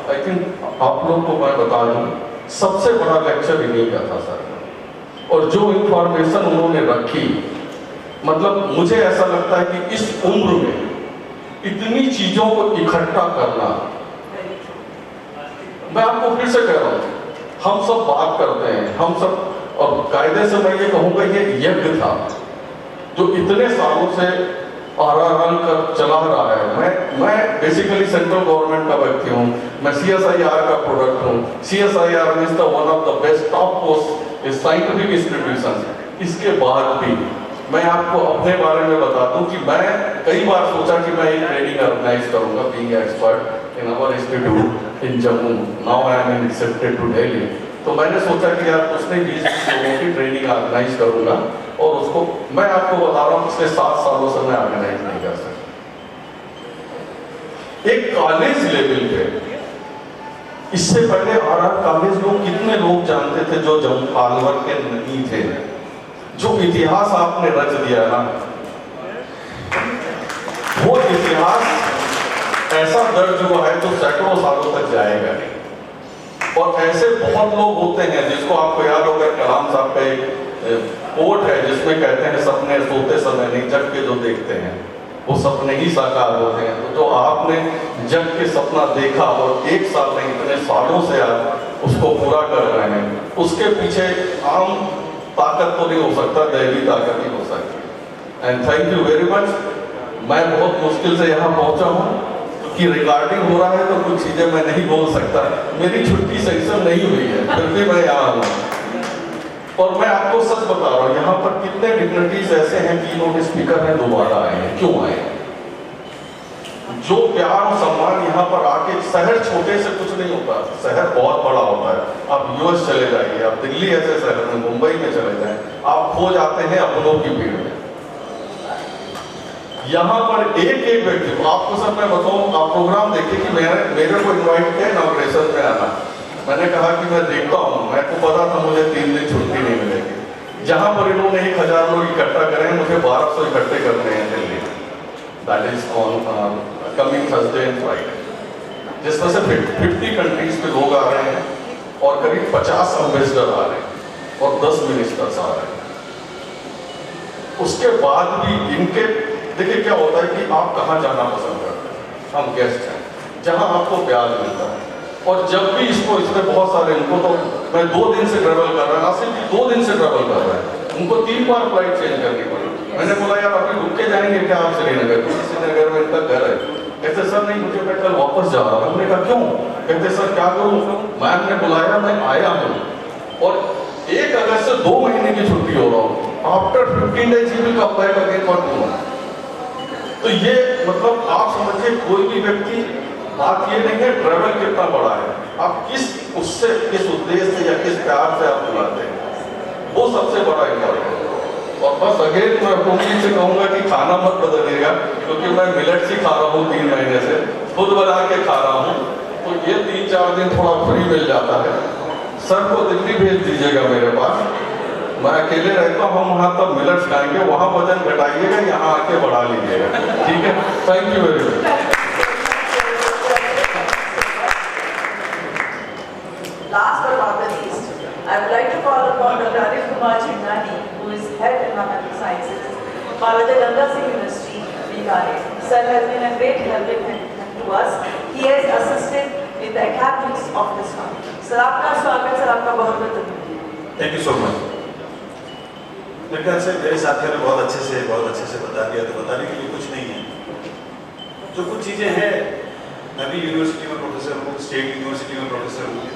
E: आई थिंक आप लोग को मैं बता दूं, सबसे बड़ा लेक्चर इन्हीं का था सर। और जो इंफॉर्मेशन उन्होंने रखी, मतलब मुझे ऐसा लगता है कि इस उम्र में इतनी चीजों को इकट्ठा करना, मैं आपको फिर से कह रहा हूं, हम सब बात करते हैं, हम सब, और कायदे से मैं ये कहूंगा ये यज्ञ था जो इतने सालों से RRL कर चला रहा है। मैं बेसिकली सेंट्रल गवर्नमेंट का व्यक्ति हूँ, मैं CSIR का प्रोडक्ट हूँ। CSIR is the one of the best top post scientific institution. इसके बाद भी मैं आपको अपने बारे में बता दूं कि मैं कई बार सोचा कि मैं एक ट्रेनिंग ऑर्गेनाइज करूंगा, being expert in our institute in Jammu. Now I am accepted to Delhi. तो मैंने सोचा कि यार कुछ नहीं, 20 लोगों की ट्रेनिंग ऑर्गेनाइज करूंगा, और उसको मैं आपको बता रहा हूँ पिछले 7 सालों से मैं ऑर्गेनाइज नहीं कर सकता। एक कॉलेज लेवल पे, इससे पहले RR कॉलेज लोग कितने लोग जानते थे जो जम्मू अलवर के नहीं थे। जो इतिहास आपने रच दिया ना, वो इतिहास ऐसा दर्ज हुआ है जो सैकड़ों सालों तक जाएगा नहीं। और ऐसे बहुत लोग होते हैं जिसको आपको याद होगा, कलाम साहब का एक कोट है जिसमें कहते हैं सपने सोते समय नहीं जग के जो देखते हैं वो सपने ही साकार होते हैं। तो जो आपने जग के सपना देखा और 1 साल में इतने सालों से आप उसको पूरा कर रहे हैं, उसके पीछे आम ताकत तो नहीं हो सकता, दैवी ताकत ही हो सकती है। And thank you very much. मैं बहुत मुश्किल से यहाँ पहुँचा हूँ कि रिकॉर्डिंग हो रहा है तो कुछ चीजें मैं नहीं बोल सकता, मेरी छुट्टी सेक्शन नहीं हुई है, फिर भी मैं यहाँ हूँ। और मैं आपको सच बता रहा हूँ, यहाँ पर कितने डिग्निटीज ऐसे हैं कि कीनोट स्पीकर हैं दोबारा आए हैं, क्यों आए? जो प्यार और सम्मान यहाँ पर आके, शहर छोटे से कुछ नहीं होता, शहर बहुत बड़ा होता है। आप यूएस चले जाइए, आप दिल्ली ऐसे शहर में, मुंबई में चले जाएं, आप खो जाते हैं अपनों की भीड़ में। यहाँ पर एक एक व्यक्ति, आपको सब मैं बताऊं, आप प्रोग्राम देखिए कि मेरे को इन्वाइट किया इनॉग्रेशन में आना। मैंने कहा कि मैं देखता हूँ, मेरे को पता था मुझे 3 दिन छुट्टी नहीं मिलेगी। जहाँ पर इन्होंने 1000 लोग इकट्ठा करें, मुझे 1200 इकट्ठे करने हैं Delhi. That is on coming Thursday and Friday, जिसमें से 50 कंट्रीज के लोग आ रहे हैं और करीब 50 एम्बेसडर आ रहे हैं और 10 मिनिस्टर्स आ रहे हैं। उसके बाद भी इनके, देखिए क्या होता है कि आप कहाँ जाना पसंद करते हैं। हम गेस्ट हैं, जहाँ आपको प्यार मिलता है। और जब भी इसमें बहुत सारे, इनको तो मैं 2 दिन से ट्रेवल कर रहा हूँ, आसिफ जी 2 दिन से ट्रेवल कर रहे हैं, उनको 3 बार फ्लाइट चेंज करनी पड़ी। मैंने बोला यार अभी रुक के जाएंगे क्या आप श्रीनगर? श्रीनगर में इनका घर है। कहते सर नहीं, मुझे मैं कल वापस जा रहा हूँ। हमने कहा क्यों? कहते सर क्या करूँ, मैम ने बुलाया, मैं आया हूँ और 1 अगस्त से 2 महीने की छुट्टी हो रहा हूँ। After 15 days he will come back again for 2 months। तो ये मतलब आप समझिए, कोई भी व्यक्ति, बात ये नहीं है ट्रैवल कितना बड़ा है, आप किस उद्देश्य से या किस प्यार से आप बुलाते हैं, वो सबसे बड़ा इम्पोर्टेंट है। और बस अगेन मैं उम्मीद से कहूँगा कि खाना मत बदलिएगा, क्योंकि मैं मिलेट्स ही खा रहा हूँ 3 महीने से, खुद बना के खा रहा हूँ, तो ये 3-4 दिन थोड़ा फ्री मिल जाता है। सर को दिल्ली भेज दीजिएगा मेरे पास, मैं अकेले रहता हूँ, हम वहाँ तब मिलेट्स खाएंगे, वहाँ वजन घटाइएगा, यहाँ आके बढ़ा लीजिएगा, ठीक है? Thank you very much.
B: Last but not the least, I would like to call upon Dr. Arif Kumar Chinani, who is Head Environmental Sciences, Maharajah Ganga Singh University, Bikaner. Sir has been a great helping hand to us. He has assisted in the academics of this country. Sir, आपका स्वागत, sir आपका बहुत बहुत धन्यवाद।
H: Thank you so much. मेरे ख्याल से मेरे साथियों ने बहुत अच्छे से बता दिया, तो बताने के लिए कुछ नहीं है। जो कुछ चीज़ें हैं, मैं भी यूनिवर्सिटी में प्रोफेसर हूँ, स्टेट यूनिवर्सिटी में प्रोफेसर हूँ,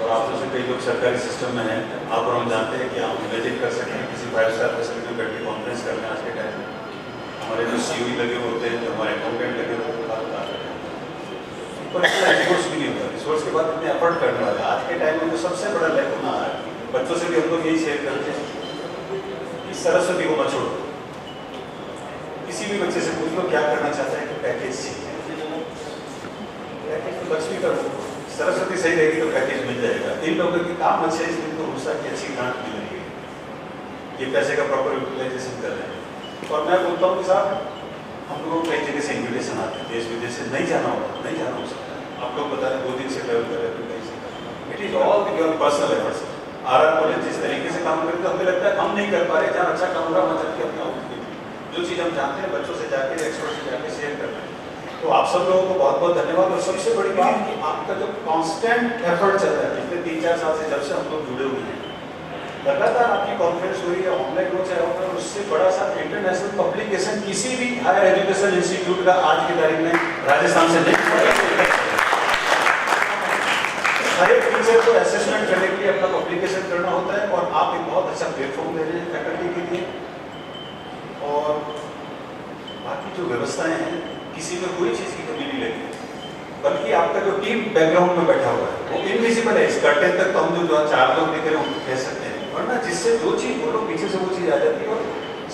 H: और आप जैसे कई लोग सरकारी सिस्टम में हैं, आप और हम जानते हैं कि हम इमेजिन कर सकते हैं किसी 5 स्टार फैसिलिटी में बैठ के कॉन्फ्रेंस करना आज के टाइम में। हमारे जो COE लगे होते हैं, जो हमारे अकाउंटेंट लगे होते हैं, बात बता रहे हैं, पर इतना रिसोर्स भी नहीं होता। रिसोर्स के बाद इतने एफर्ट करने वाले आज के टाइम में जो सबसे बड़ा लैक होना है, बच्चों से भी हम लोग यही शेयर करते हैं कि सरस्वती को मत छोड़ो। किसी भी बच्चे से पूछ लो क्या करना चाहता है, कि पैकेज चाहिए, पैकेज तो बच भी करो, सरस्वती सही रहेगी तो पैकेज मिल जाएगा। इन लोगों के काम अच्छे, इसलिए तो गुस्सा की अच्छी ग्रांट मिल रही है, ये पैसे का प्रॉपर यूटिलाइजेशन कर रहे हैं। और मैं बोलता हूँ कि साहब, हम लोगों को कई जगह से इन्विटेशन आते हैं, देश विदेश से, नहीं जाना होगा, नहीं जाना हो सकता। आप लोग बता रहे 2 दिन से ट्रैवल कर रहे हैं, कहीं से, it is all your personal efforts. RR college जिस तरीके से काम करते हैं, हमें लगता है हम नहीं कर पा रहे, जहाँ अच्छा काम हो रहा है वहाँ जाके अपना जो चीज़ हम जानते हैं बच्चों से जाके, एक्सपर्ट से जाके शेयर कर रहे हैं। तो आप सब लोगों को बहुत बहुत धन्यवाद। और सबसे बड़ी बात कि आपका जो कांस्टेंट एफर्ट चल रहा है पिछले 3-4 साल से, जब से हम लोग जुड़े हुए हैं, लगातार आपकी कॉन्फ्रेंस हुई है, ऑनलाइन हो चाहे ऑफलाइन, उससे बड़ा सा इंटरनेशनल पब्लिकेशन किसी भी हायर एजुकेशन इंस्टीट्यूट का आज की तारीख में राजस्थान से नहीं। हर एक टीचर को असेसमेंट करने के लिए अपना पब्लिकेशन करना होता है, और आप एक बहुत अच्छा प्लेटफॉर्म दे रहे हैं फैकल्टी के लिए। और बाकी जो व्यवस्थाएं हैं, किसी में कोई चीज़ की कमी नहीं लगी, बल्कि आपका जो टीम बैकग्राउंड में बैठा हुआ है वो इनविजिबल है। इस कर्टेन तक तो हम जो 4 लोग दिख रहे हैं उनको कह सकते हैं, वरना जिससे जो चीज़ बोलो पीछे से वो चीज़ आ जाती है। और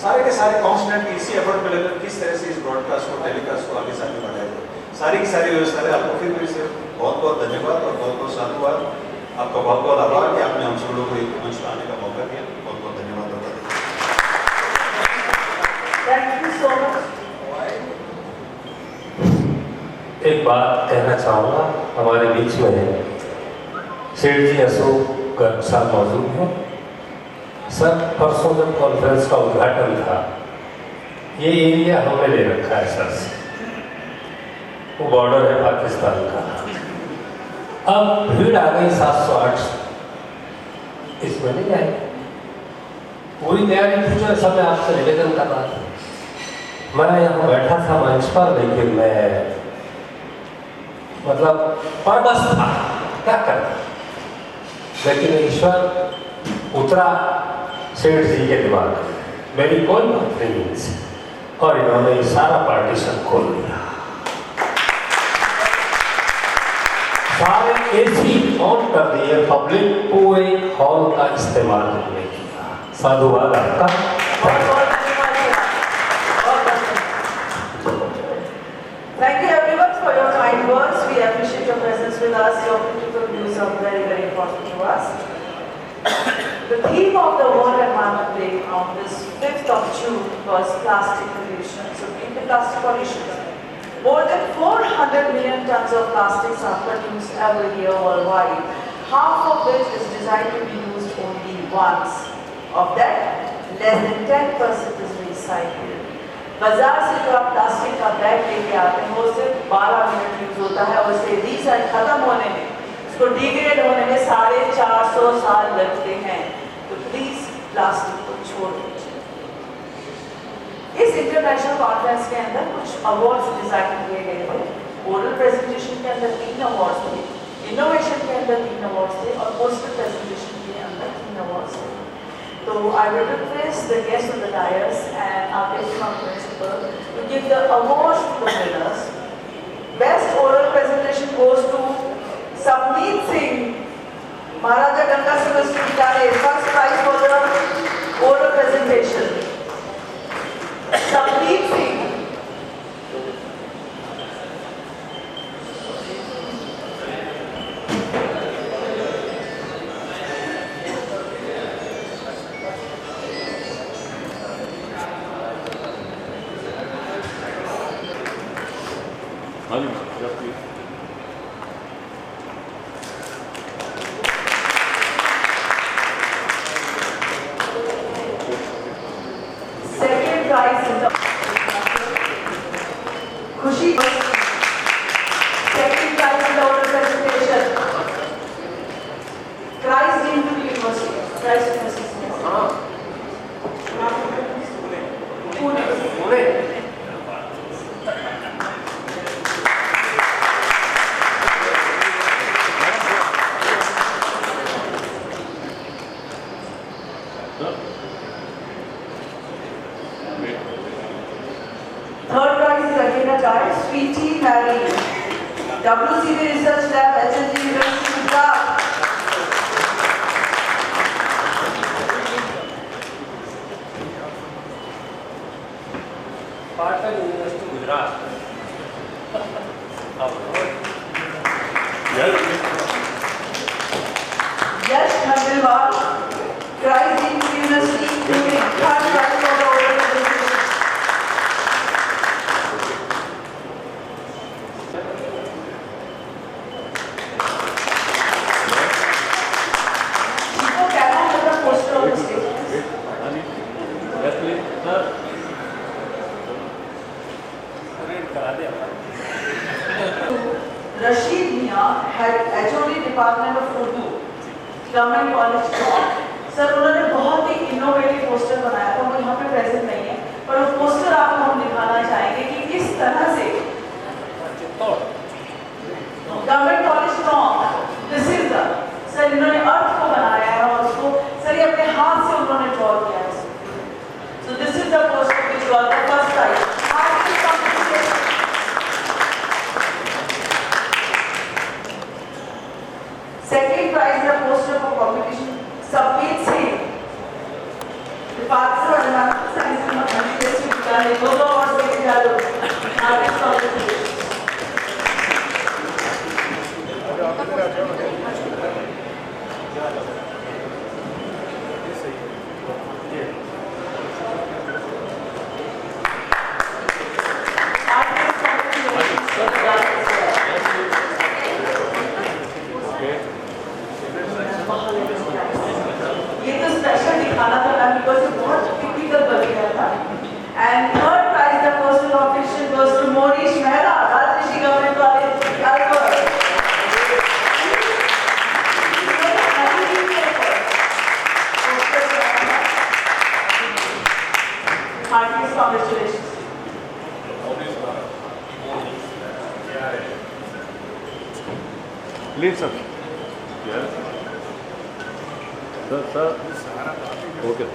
H: सारे के सारे कॉन्स्टेंट इसी एफर्ट में लगे किस तरह से इस ब्रॉडकास्ट को, टेलीकास्ट को आगे से आगे बढ़ाया जाए। सारी की सारी व्यवस्था है। आपको फिर से बहुत बहुत धन्यवाद और बहुत बहुत साधुवाद। आपका बहुत बहुत आभार कि आपने हम सब लोगों को एक मंच पर आने का मौका दिया। बहुत बहुत धन्यवाद होगा।
B: Thank you so much.
A: एक बात कहना चाहूँगा, हमारे बीच में है सेठ जी अशोक गर्ग साहब मौजूद हैं। सर, परसों जब कॉन्फ्रेंस का उद्घाटन था, ये एरिया हमने ले रखा है सर से, वो बॉर्डर है पाकिस्तान का। अब भीड़ आ गई 700-800, इसमें नहीं आए। पूरी तैयारी थी, जो सब मैं आपसे निवेदन कर रहा था। मैं यहाँ बैठा था मंच पर, लेकिन मैं मतलब पर्पस था क्या करना, लेकिन ईश्वर उतरा सेठ जी के दिमाग में, मेरी कोई बात नहीं इनसे, और इन्होंने ये सारा पार्टीशन खोल दिया। सारे एसी ऑन कर दिए, पब्लिक पूरे हॉल का इस्तेमाल हमने किया। साधुवाद आपका।
B: Thank you everyone for your kind words. We appreciate your presence with us. Your beautiful views are very, very important to us. The theme of the World Environment Day on this 5th of June was plastic pollution. So, in the plastic pollution, more than 400 million tons of plastics are produced every year worldwide, half of which is designed to be used only once. Of that, less than 10% is recycled. बाजार से जो आप plastic का bag लेके आते हैं, वो सिर्फ 12 मिनट यूज होता है, और इसे रीसाइकिल खत्म होने में, इसको डिग्रेड होने में 450 साल लगते हैं। तो प्लीज प्लास्टिक को छोड़ दीजिए। इस इंटरनेशनल कॉन्फ्रेंस के अंदर कुछ अवार्ड्स डिजाइन किए गए थे। ओरल प्रेजेंटेशन के अंदर 3 अवार्ड्स थे, इनोवेशन के अंदर 3 अवार्ड्स थे, और पोस्टर प्रेजेंटेशन के अंदर 3 अवार्ड्स थे। So I will request the guests on the dais and our Deputy Principal to give the awards to the winners. Best oral presentation goes to Sapneet Singh, Maharaja Ganga Singh Hospital, first prize for the oral presentation. Sapneet Singh. Second prize is the Khushi. Second prize in the oral presentation. Prize deemed to be university. Prize university. Pune. Third prize is again a guy, Sweetie Mary, WCB Research Lab, HSG University, Gujarat.
A: Patan university Gujarat.
B: Yash Khandelwal, Christ Deemed University, Pune, third prize for the oral presentation. Chico, can I have the poster on the stage? Rashid Mia, head HOD Department of Urdu, Government College. Sir उन्होंने बहुत ही innovative poster बनाया था, वो यहाँ पे present नहीं है, पर वो पोस्टर आपको हम दिखाना चाहेंगे कि किस तरह से government college strong, this is the sir, इन्होंने अर्थ को बनाया है और उसको सर ये अपने हाथ से उन्होंने ड्रॉ किया है। So this is the poster which got the first prize. Second prize is a poster for competition. Sapneet Singh, Department of Environmental Science and University of Gujarat. Those awards given to artists of the day. typical Bhavigata. And third prize, the postal official goes to Monish Mehra, Rajrishi Government College, Alpur. Heartiest congratulations.
I: Please, sir. Yes. Sir. Okay.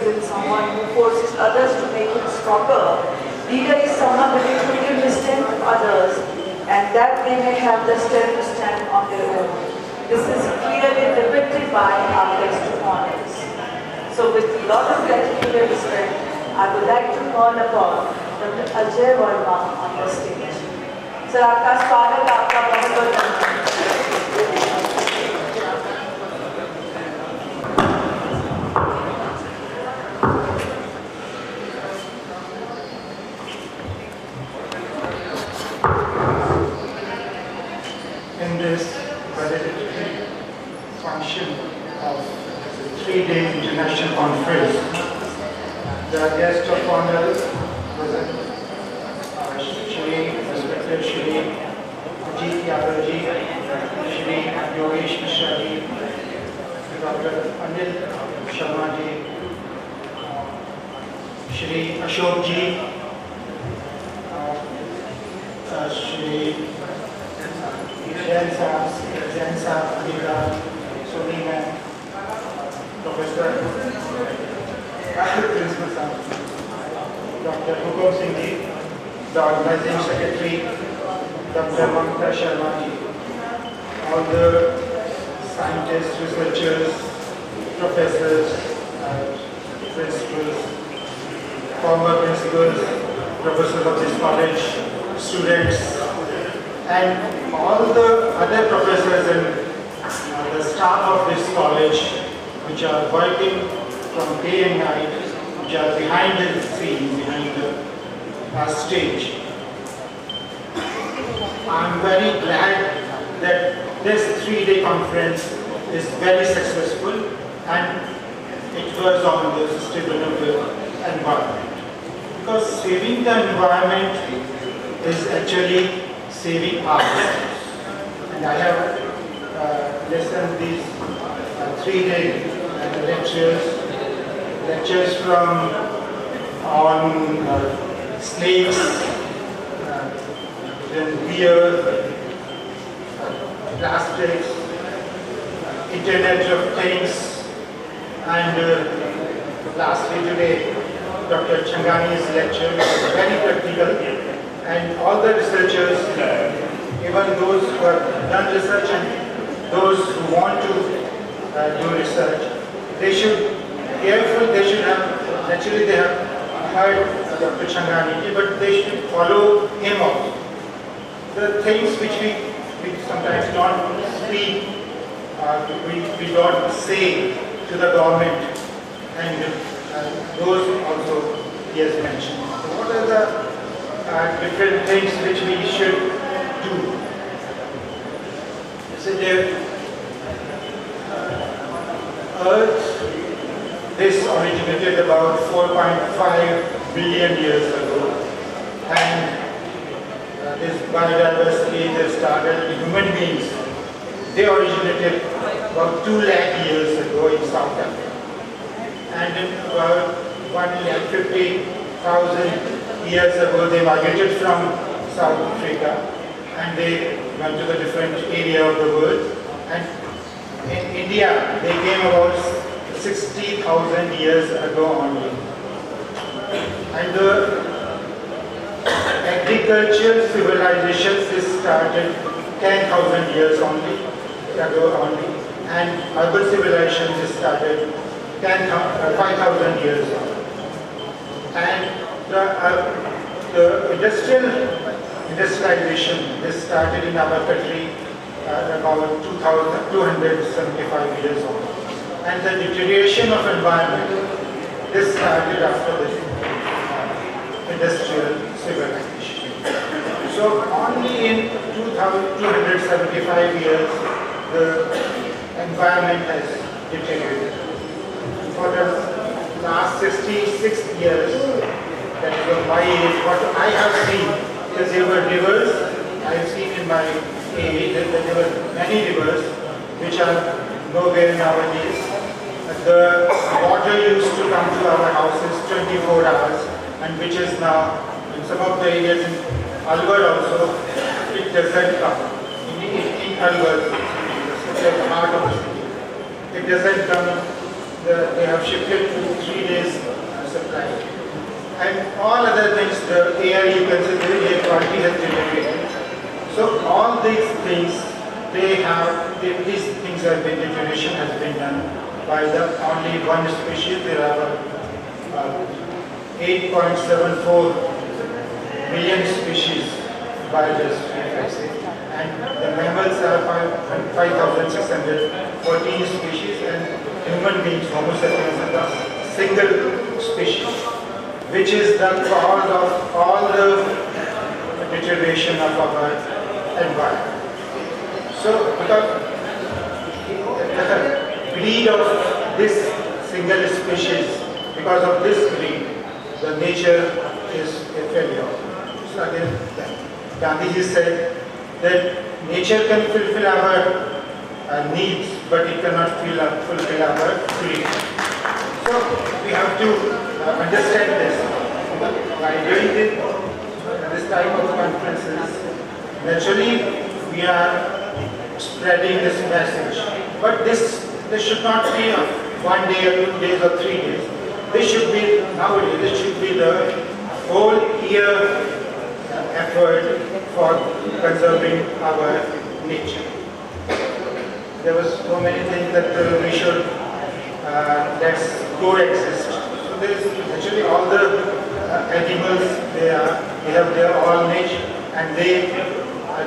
B: Is someone who forces others to make him stronger. Leader is someone who will give the strength to others, and that they may have the strength to stand on their own. This is clearly depicted by our testimonies. So with a lot of gratitude and respect, I would like to call upon Dr. Ajay Verma on the stage. Sir, आपका स्वागत है, आपका बहुत-बहुत धन्यवाद।
J: In this valedictory function of the 3-day international conference, the guest of honor present Shri Respected Shri Ajit Yadav ji, Shri Yogesh Mishra ji, Dr. Anil Sharma ji, Shri Ashok ji, Shri Jain Sahab, Adhika, Soni Ma'am, Professor, Principal Sahab, Dr. Hukum Singh ji, the Organizing Secretary, Dr. Mamta Sharma ji, all the scientists, researchers, professors, principals, former principals, professors of this college, students, and all the other professors and the staff of this college which are working from day and night, which are behind the scene, behind the stage. I'm very glad that this 3-day conference is very successful and it was on the sustainable environment. Because saving the environment is actually saving ourselves. And I have listened these 3-day lectures from on snakes, then beer, plastics, Internet of Things, and lastly today Dr. Changani's lecture was very practical. And all the researchers, even those who have done research and those who want to do research, they should be careful, they should have, actually they have heard Dr. Changani, but they should follow him also. The things which we sometimes don't speak, we don't say to the government, and those also he has mentioned. So what are the different things which we should do? So the Earth, this originated about 4.5 billion years ago, and this biodiversity that started with human beings, they originated about 2 lakh years ago in South Africa, and about 150,000 years ago they migrated from South Africa and they went to the different area of the world, and in India they came about 60,000 years ago only. And the agricultural civilizations started 10,000 years ago only, and urban civilizations started 5,000 years ago. And the industrialization is started in our country about 275 years old. And the deterioration of environment, this started after this industrial civilization. So only in 275 years, the environment has deteriorated. for the last 66 years, that is my age, what I have seen is there were rivers. I have seen in my age that there were many rivers which are nowhere nowadays. The water used to come to our houses 24 hours, and which is now in some of the areas in Alwar also, it doesn't come. In Alwar, it's the heart of the city. It doesn't come. They have shifted to 3 days supply. And all other things, the air you can see, the air quality has deteriorated. So all these things, these things have been, deterioration has been done by the only one species. There are 8.74 million species biodiversity, and the mammals are 5,614 species, and human beings, Homo sapiens, are the single species, which is the cause of all the deterioration of our environment. So, because the breed of this single species, because of this breed, the nature is a failure. So again, Gandhiji said that nature can fulfill our needs, but it cannot fulfill our greed. So we have to understand this. By doing this type of conferences, naturally we are spreading this message. But this should not be 1 day or 2 days or 3 days. This should be nowadays. This should be the whole year effort for conserving our nature. There was so many things that we should let's coexist. So there is actually all the animals, they have their own nature and they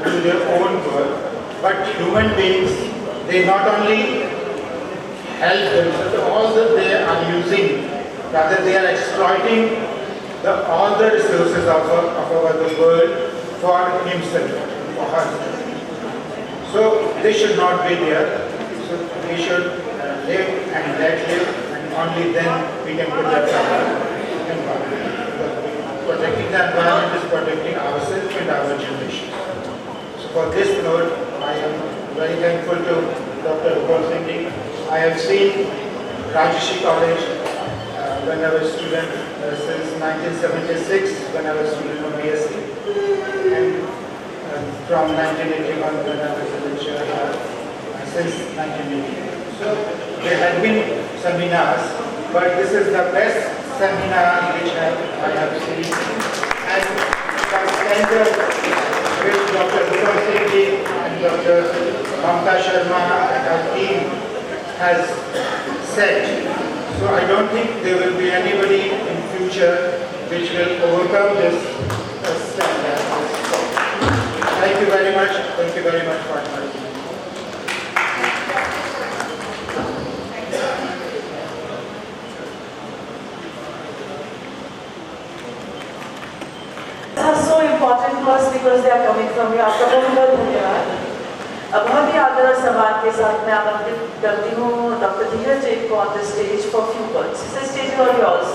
J: do their own work. But human beings, they not only help themselves, all that they are using, rather they are exploiting all the resources of the world for himself, for herself. So they should not be there. So we should live and let live, and only then we can protect our environment. Protecting the environment is protecting ourselves and our generations. So for this note, I am very thankful to Dr. Upal Singh Ji. I have seen Rajarshi College when I was a student since 1976, when I was a student of BSc, and from 1981 when I was a lecturer since 1980. So there had been seminars, but this is the best seminar which I have seen. And the standard which Dr. Upal Singh Ji and Dr. Mamta Sharma and our team has set. So I don't think there will be anybody in future which will overcome this standard. Thank you very much. Thank you very much for inviting me.
B: Are so important to us because they are coming from you. आपका बहुत बहुत धन्यवाद. बहुत ही आदर और सम्मान के साथ मैं आमंत्रित करती हूँ डॉक्टर धीरज जी को on the stage for few words. This stage is all yours.